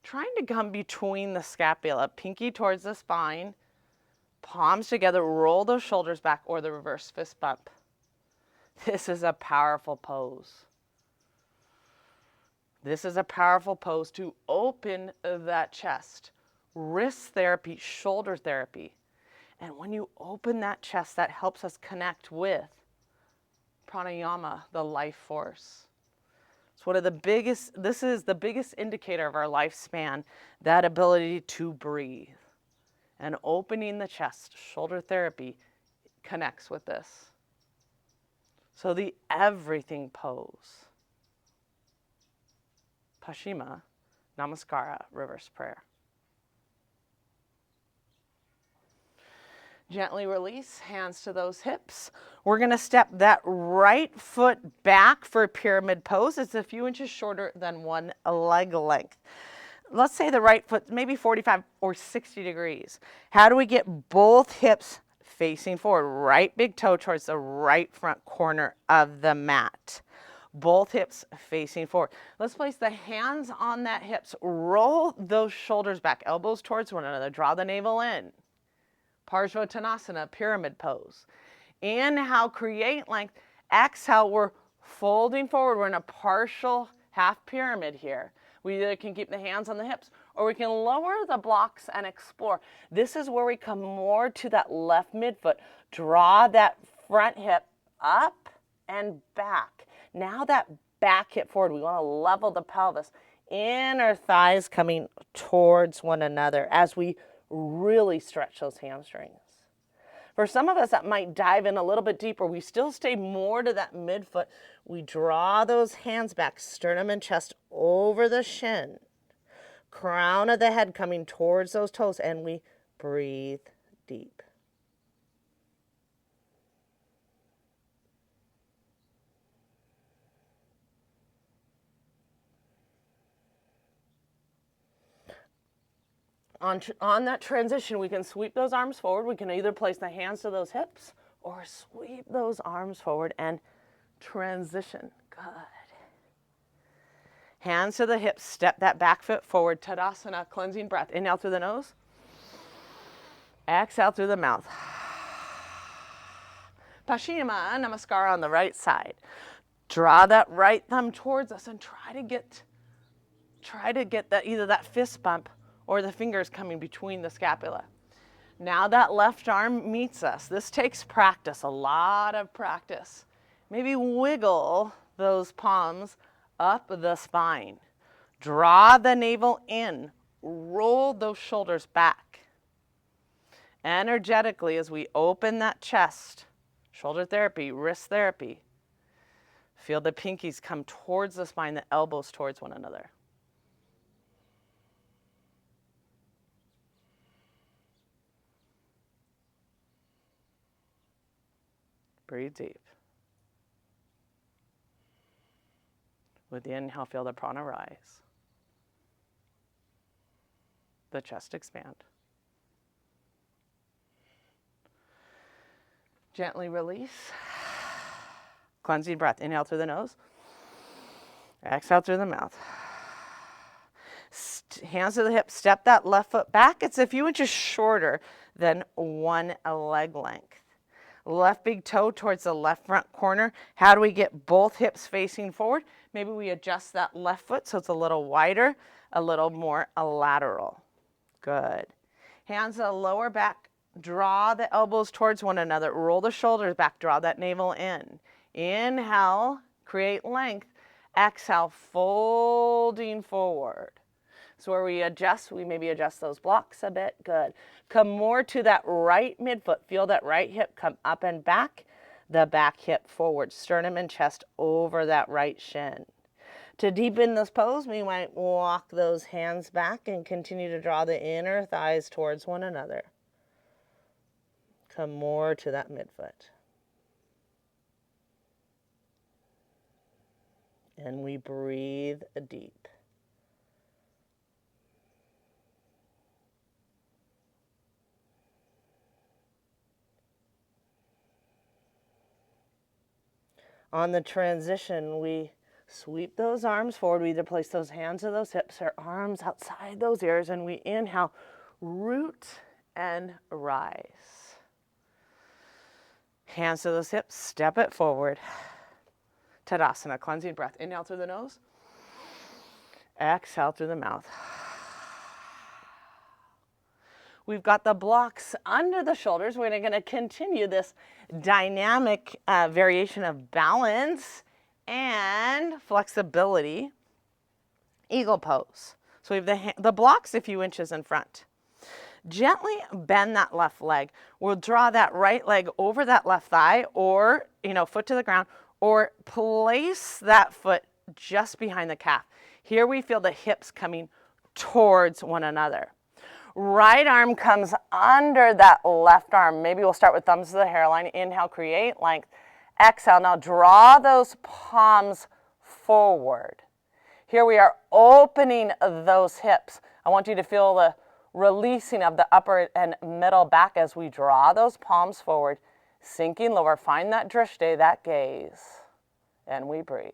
trying to come between the scapula, pinky towards the spine, palms together, roll those shoulders back, or the reverse fist bump. This is a powerful pose. This is a powerful pose to open that chest. Wrist therapy, shoulder therapy. And when you open that chest, that helps us connect with pranayama, the life force. It's one of the biggest, this is the biggest indicator of our lifespan, that ability to breathe. And opening the chest, shoulder therapy, connects with this. So the everything pose. Paschimma Namaskara, reverse prayer. Gently release, hands to those hips. We're going to step that right foot back for pyramid pose. It's a few inches shorter than one leg length. Let's say the right foot, maybe 45 or 60 degrees. How do we get both hips facing forward? Right big toe towards the right front corner of the mat. Both hips facing forward. Let's place the hands on that hips. Roll those shoulders back, elbows towards one another. Draw the navel in. Parsvottanasana, pyramid pose. Inhale, create length. Exhale, we're folding forward. We're in a partial half pyramid here. We either can keep the hands on the hips or we can lower the blocks and explore. This is where we come more to that left midfoot. Draw that front hip up and back. Now that back hip forward, we want to level the pelvis. Inner thighs coming towards one another as we really stretch those hamstrings. For some of us, that might dive in a little bit deeper. We still stay more to that midfoot. We draw those hands back, sternum and chest over the shin. Crown of the head coming towards those toes, and we breathe deep. On that transition, we can sweep those arms forward. We can either place the hands to those hips or sweep those arms forward and transition. Good. Hands to the hips, step that back foot forward. Tadasana, cleansing breath. Inhale through the nose. Exhale through the mouth. Paschimma Namaskara on the right side. Draw that right thumb towards us and try to get that either that fist bump or the fingers coming between the scapula. Now that left arm meets us. This takes practice, a lot of practice. Maybe wiggle those palms up the spine. Draw the navel in. Roll those shoulders back. Energetically, as we open that chest, shoulder therapy, wrist therapy, feel the pinkies come towards the spine, the elbows towards one another. Breathe deep. With the inhale, feel the prana rise. The chest expand. Gently release. Cleansing breath. Inhale through the nose. Exhale through the mouth. Hands to the hips. Step that left foot back. It's a few inches shorter than one leg length. Left big toe towards the left front corner. How do we get both hips facing forward? Maybe we adjust that left foot so it's a little wider, a little more lateral. Good. Hands to the lower back. Draw the elbows towards one another. Roll the shoulders back. Draw that navel in. Inhale, create length. Exhale, folding forward. So where we adjust, we maybe adjust those blocks a bit. Good. Come more to that right midfoot. Feel that right hip come up and back. The back hip forward. Sternum and chest over that right shin. To deepen this pose, we might walk those hands back and continue to draw the inner thighs towards one another. Come more to that midfoot. And we breathe deep. On the transition, we sweep those arms forward. We either place those hands to those hips or arms outside those ears, and we inhale, root and rise. Hands to those hips, step it forward. Tadasana, cleansing breath. Inhale through the nose. Exhale through the mouth. We've got the blocks under the shoulders. We're going to continue this dynamic variation of balance and flexibility. Eagle pose. So we have the blocks a few inches in front. Gently bend that left leg. We'll draw that right leg over that left thigh, or, foot to the ground, or place that foot just behind the calf. Here we feel the hips coming towards one another. Right arm comes under that left arm. Maybe we'll start with thumbs to the hairline. Inhale, create length. Exhale, now draw those palms forward. Here we are opening those hips. I want you to feel the releasing of the upper and middle back as we draw those palms forward, sinking lower. Find that drishti, that gaze, and we breathe.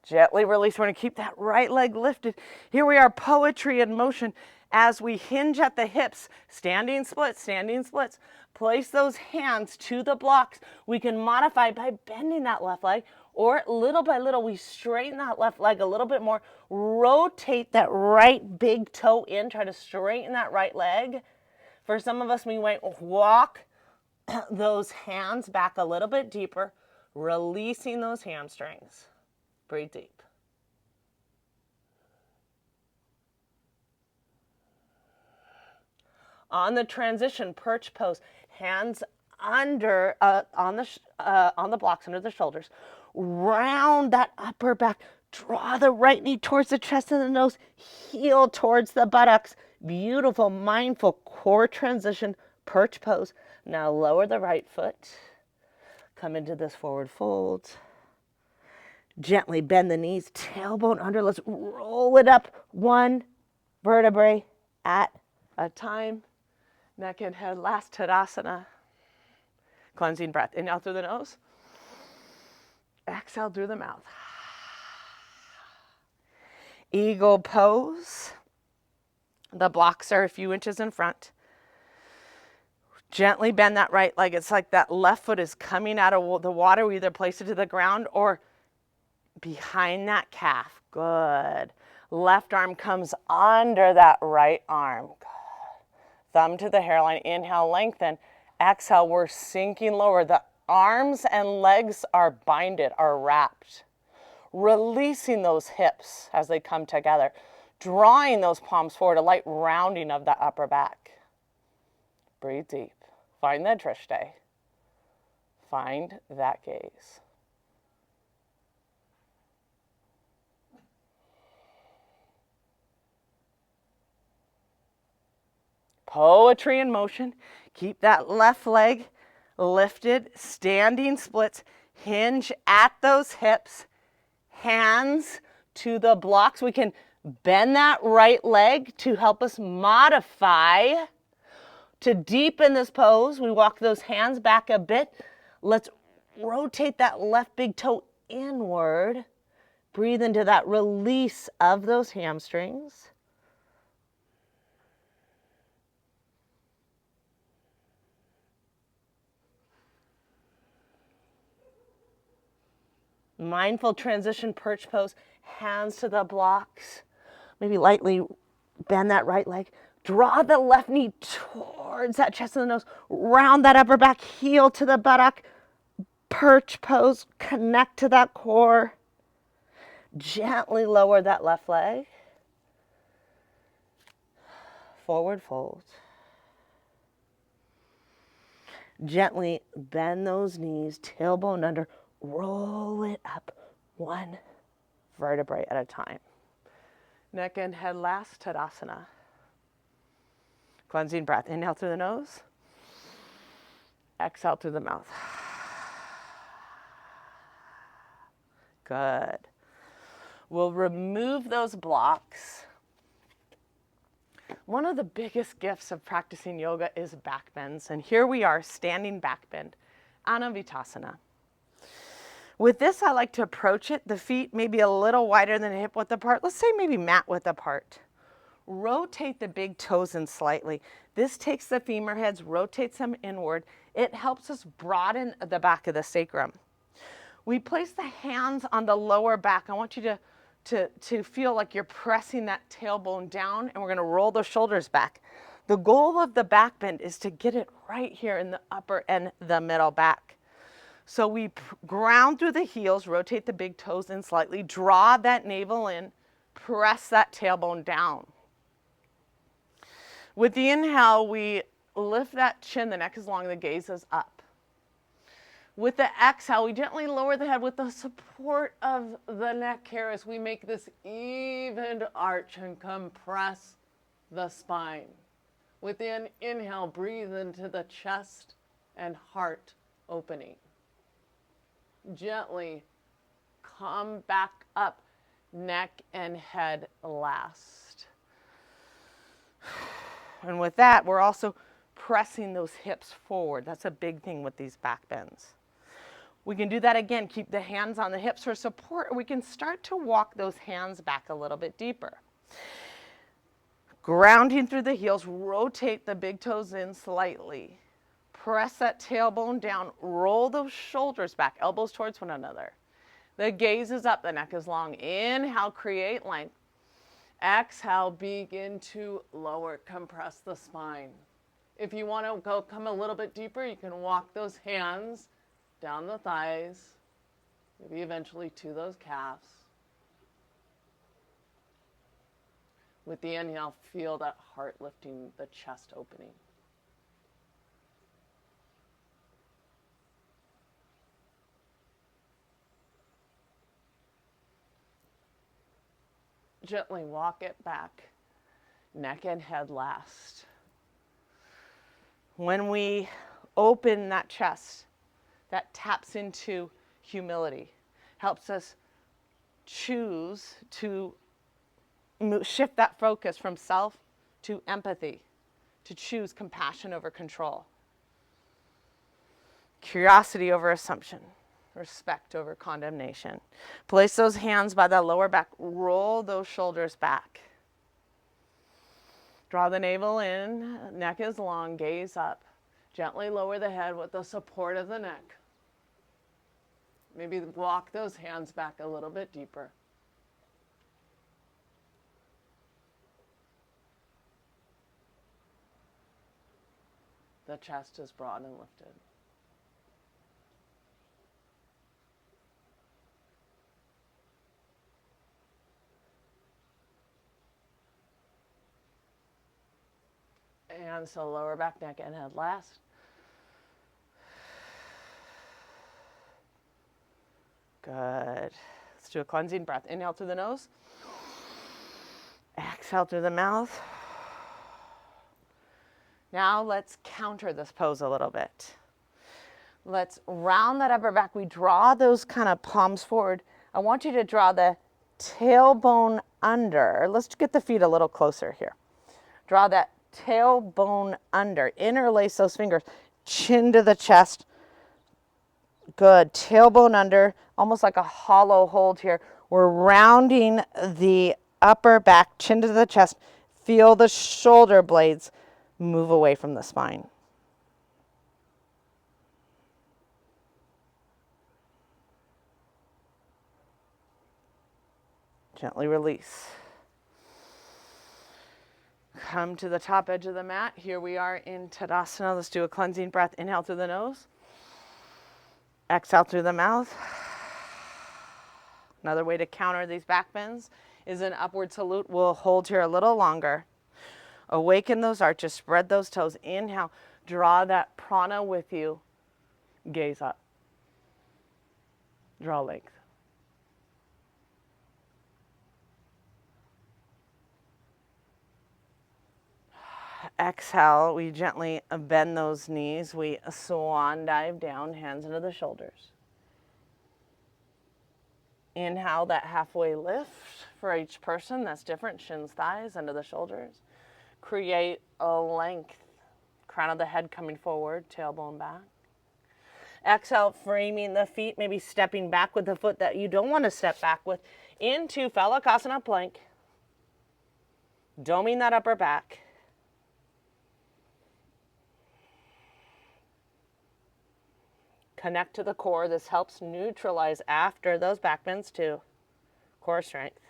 Gently release. We're going to keep that right leg lifted. Here we are, poetry in motion as we hinge at the hips. Standing splits, standing splits. Place those hands to the blocks. We can modify by bending that left leg, or little by little, we straighten that left leg a little bit more. Rotate that right big toe in. Try to straighten that right leg. For some of us, we might walk those hands back a little bit deeper, releasing those hamstrings. Breathe deep. On the transition, perch pose, hands under on the blocks under the shoulders. Round that upper back. Draw the right knee towards the chest and the nose. Heel towards the buttocks. Beautiful, mindful core transition, perch pose. Now lower the right foot. Come into this forward fold. Gently bend the knees, tailbone under. Let's roll it up one vertebrae at a time. Neck and head, last Tadasana. Cleansing breath. Inhale through the nose. Exhale through the mouth. Eagle pose. The blocks are a few inches in front. Gently bend that right leg. It's like that left foot is coming out of the water. We either place it to the ground or behind that calf. Good. Left arm comes under that right arm. Good. Thumb to the hairline. Inhale, lengthen. Exhale, we're sinking lower. The arms and legs are binded, are wrapped. Releasing those hips as they come together. Drawing those palms forward, a light rounding of the upper back. Breathe deep. Find that drishti. Find that gaze. Poetry in motion. Keep that left leg lifted, standing splits. Hinge at those hips. Hands to the blocks. We can bend that right leg to help us modify. To deepen this pose, we walk those hands back a bit. Let's rotate that left big toe inward. Breathe into that release of those hamstrings. Mindful transition perch pose, hands to the blocks. Maybe lightly Bend that right leg. Draw the left knee towards that chest and the nose. Round that upper back, heel to the buttock. Perch pose, connect to that core. Gently lower that left leg. Forward fold. Gently bend those knees, tailbone under, roll it up one vertebrae at a time. Neck and head last, Tadasana. Cleansing breath. Inhale through the nose. Exhale through the mouth. Good. We'll remove those blocks. One of the biggest gifts of practicing yoga is back bends. And here we are, standing back bend, Anavitasana. With this, I like to approach it, the feet maybe a little wider than hip width apart. Let's say maybe mat width apart. Rotate the big toes in slightly. This takes the femur heads, rotates them inward. It helps us broaden the back of the sacrum. We place the hands on the lower back. I want you to feel like you're pressing that tailbone down, and we're going to roll the shoulders back. The goal of the back bend is to get it right here in the upper and the middle back. So we ground through the heels, rotate the big toes in slightly, draw that navel in, press that tailbone down. With the inhale, we lift that chin, the neck is long, the gaze is up. With the exhale, we gently lower the head with the support of the neck here as we make this even arch and compress the spine. With the inhale, breathe into the chest and heart opening. Gently come back up, neck and head last. And with that, we're also pressing those hips forward. That's a big thing with these back bends. We can do that again. Keep the hands on the hips for support, or we can start to walk those hands back a little bit deeper. Grounding through the heels, rotate the big toes in slightly. Press that tailbone down, roll those shoulders back, elbows towards one another. The gaze is up, the neck is long. Inhale, create length. Exhale, begin to lower, compress the spine. If you want to come a little bit deeper, you can walk those hands down the thighs, maybe eventually to those calves. With the inhale, feel that heart lifting, the chest opening. Gently walk it back, neck and head last. When we open that chest, that taps into humility, helps us choose to shift that focus from self to empathy, to choose compassion over control, curiosity over assumption, respect over condemnation. Place those hands by the lower back, roll those shoulders back. Draw the navel in, neck is long, gaze up. Gently lower the head with the support of the neck. Maybe walk those hands back a little bit deeper. The chest is broad and lifted. And so lower back, neck, and head last. Good. Let's do a cleansing breath. Inhale through the nose. Exhale through the mouth. Now let's counter this pose a little bit. Let's round that upper back. We draw those kind of palms forward. I want you to draw the tailbone under. Let's get the feet a little closer here. Draw that tailbone under. Interlace those fingers. Chin to the chest. Good. Tailbone under, almost like a hollow hold here. We're rounding the upper back, chin to the chest. Feel the shoulder blades move away from the spine. Gently release. Come to the top edge of the mat. Here we are in Tadasana. Let's do a cleansing breath. Inhale through the nose. Exhale through the mouth. Another way to counter these back bends is an upward salute. We'll hold here a little longer. Awaken those arches, spread those toes. Inhale, draw that prana with you. Gaze up. Draw length. Exhale, we gently bend those knees. We swan dive down, hands into the shoulders. Inhale, that halfway lift for each person. That's different. Shins, thighs, under the shoulders. Create a length. Crown of the head coming forward, tailbone back. Exhale, framing the feet, maybe stepping back with the foot that you don't want to step back with into Phalakasana plank. Doming that upper back. Connect to the core. This helps neutralize after those back bends too. Core strength.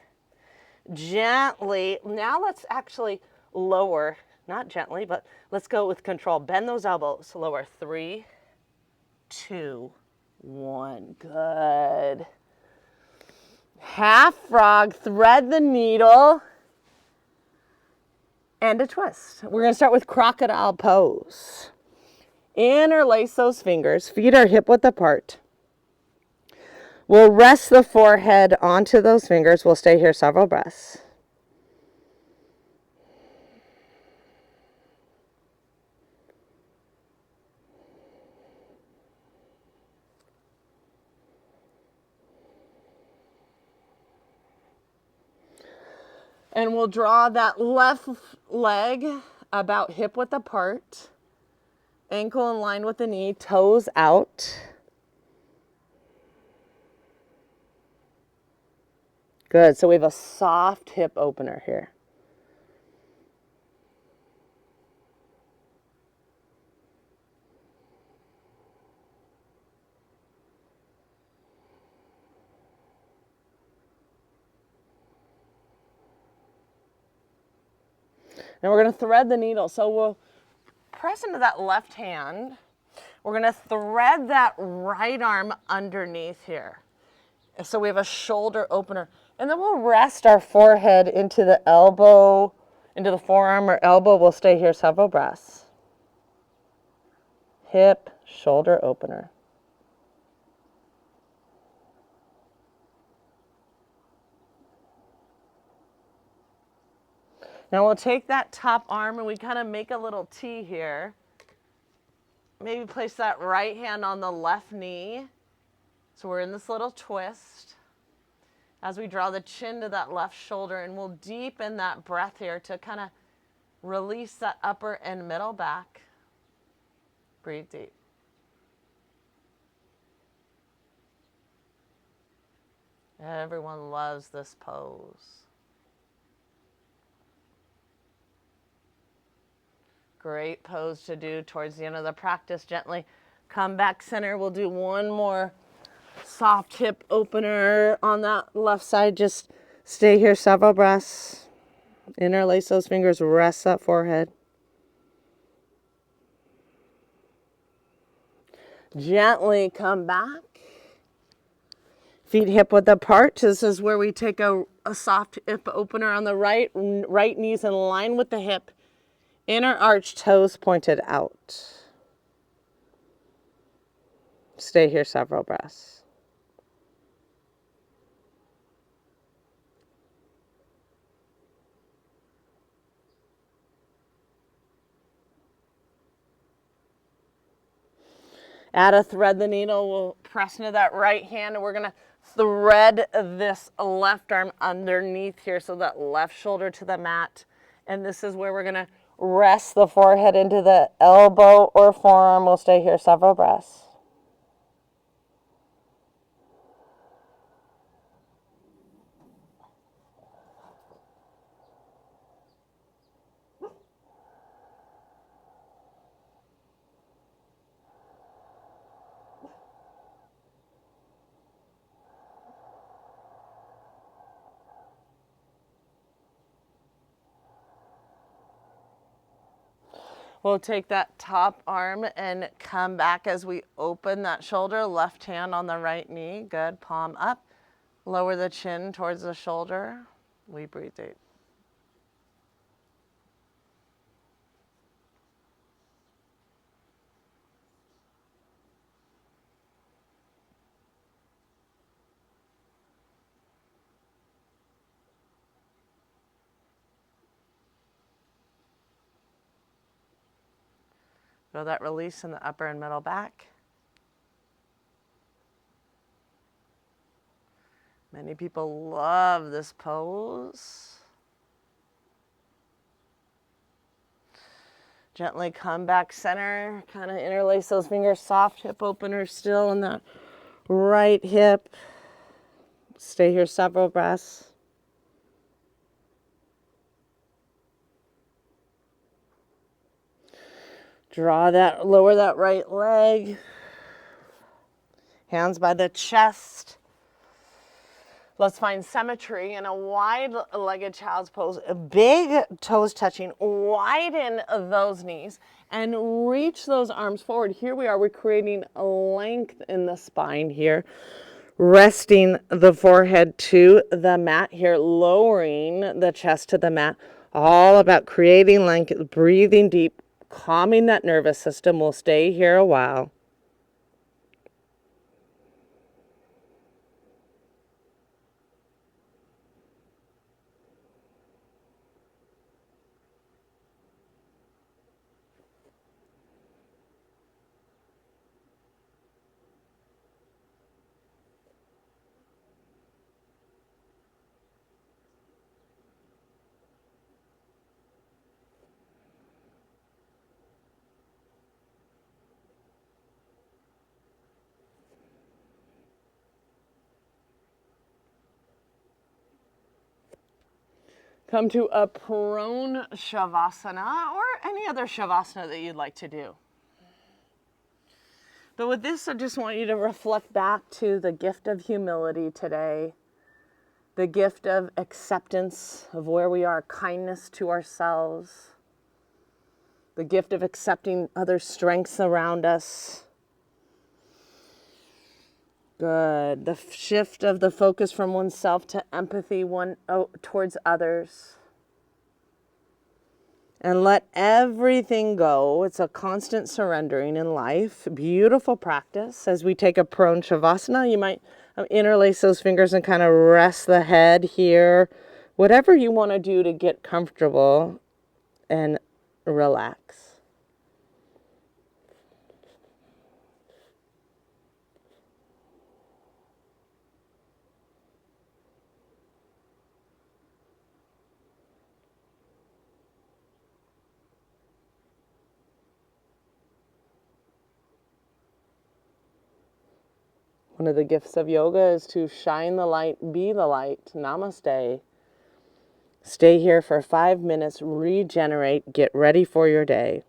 Gently, now let's actually lower, not gently, but let's go with control. Bend those elbows, lower. 3, 2, 1. Good. Half frog, thread the needle, and a twist. We're going to start with crocodile pose. Interlace those fingers, feet are hip width apart. We'll rest the forehead onto those fingers. We'll stay here several breaths. And we'll draw that left leg about hip width apart. Ankle in line with the knee, toes out. Good, so we have a soft hip opener here. Now we're going to thread the needle. So we'll press into that left hand. We're going to thread that right arm underneath here. So we have a shoulder opener. And then we'll rest our forehead into the elbow, into the forearm or elbow. We'll stay here several breaths. Hip, shoulder opener. Now we'll take that top arm and we kind of make a little T here. Maybe place that right hand on the left knee. So we're in this little twist. As we draw the chin to that left shoulder, and we'll deepen that breath here to kind of release that upper and middle back. Breathe deep. Everyone loves this pose. Great pose to do towards the end of the practice. Gently come back center. We'll do one more soft hip opener on that left side. Just stay here several breaths. Interlace those fingers, rest that forehead. Gently come back. Feet hip width apart. This is where we take a soft hip opener on the right knees in line with the hip. Inner arch, toes pointed out. Stay here several breaths. Add a thread the needle. We'll press into that right hand and we're going to thread this left arm underneath here so that left shoulder to the mat. And this is where we're going to rest the forehead into the elbow or forearm. We'll stay here several breaths. We'll take that top arm and come back as we open that shoulder. Left hand on the right knee. Good. Palm up. Lower the chin towards the shoulder. We breathe deep. Feel that release in the upper and middle back. Many people love this pose. Gently come back center, kind of interlace those fingers, soft hip opener still in that right hip. Stay here several breaths. Lower that right leg. Hands by the chest. Let's find symmetry in a wide-legged child's pose. Big toes touching. Widen those knees and reach those arms forward. Here we are. We're creating a length in the spine here. Resting the forehead to the mat here. Lowering the chest to the mat. All about creating length, breathing deep, calming that nervous system. We'll stay here a while. Come to a prone shavasana or any other shavasana that you'd like to do. But with this, I just want you to reflect back to the gift of humility today, the gift of acceptance of where we are, kindness to ourselves, the gift of accepting other strengths around us. Good. The shift of the focus from oneself to empathy towards others. And let everything go. It's a constant surrendering in life. Beautiful practice. As we take a prone shavasana, you might interlace those fingers and kind of rest the head here. Whatever you want to do to get comfortable and relax. One of the gifts of yoga is to shine the light, be the light. Namaste. Stay here for 5 minutes, regenerate, get ready for your day.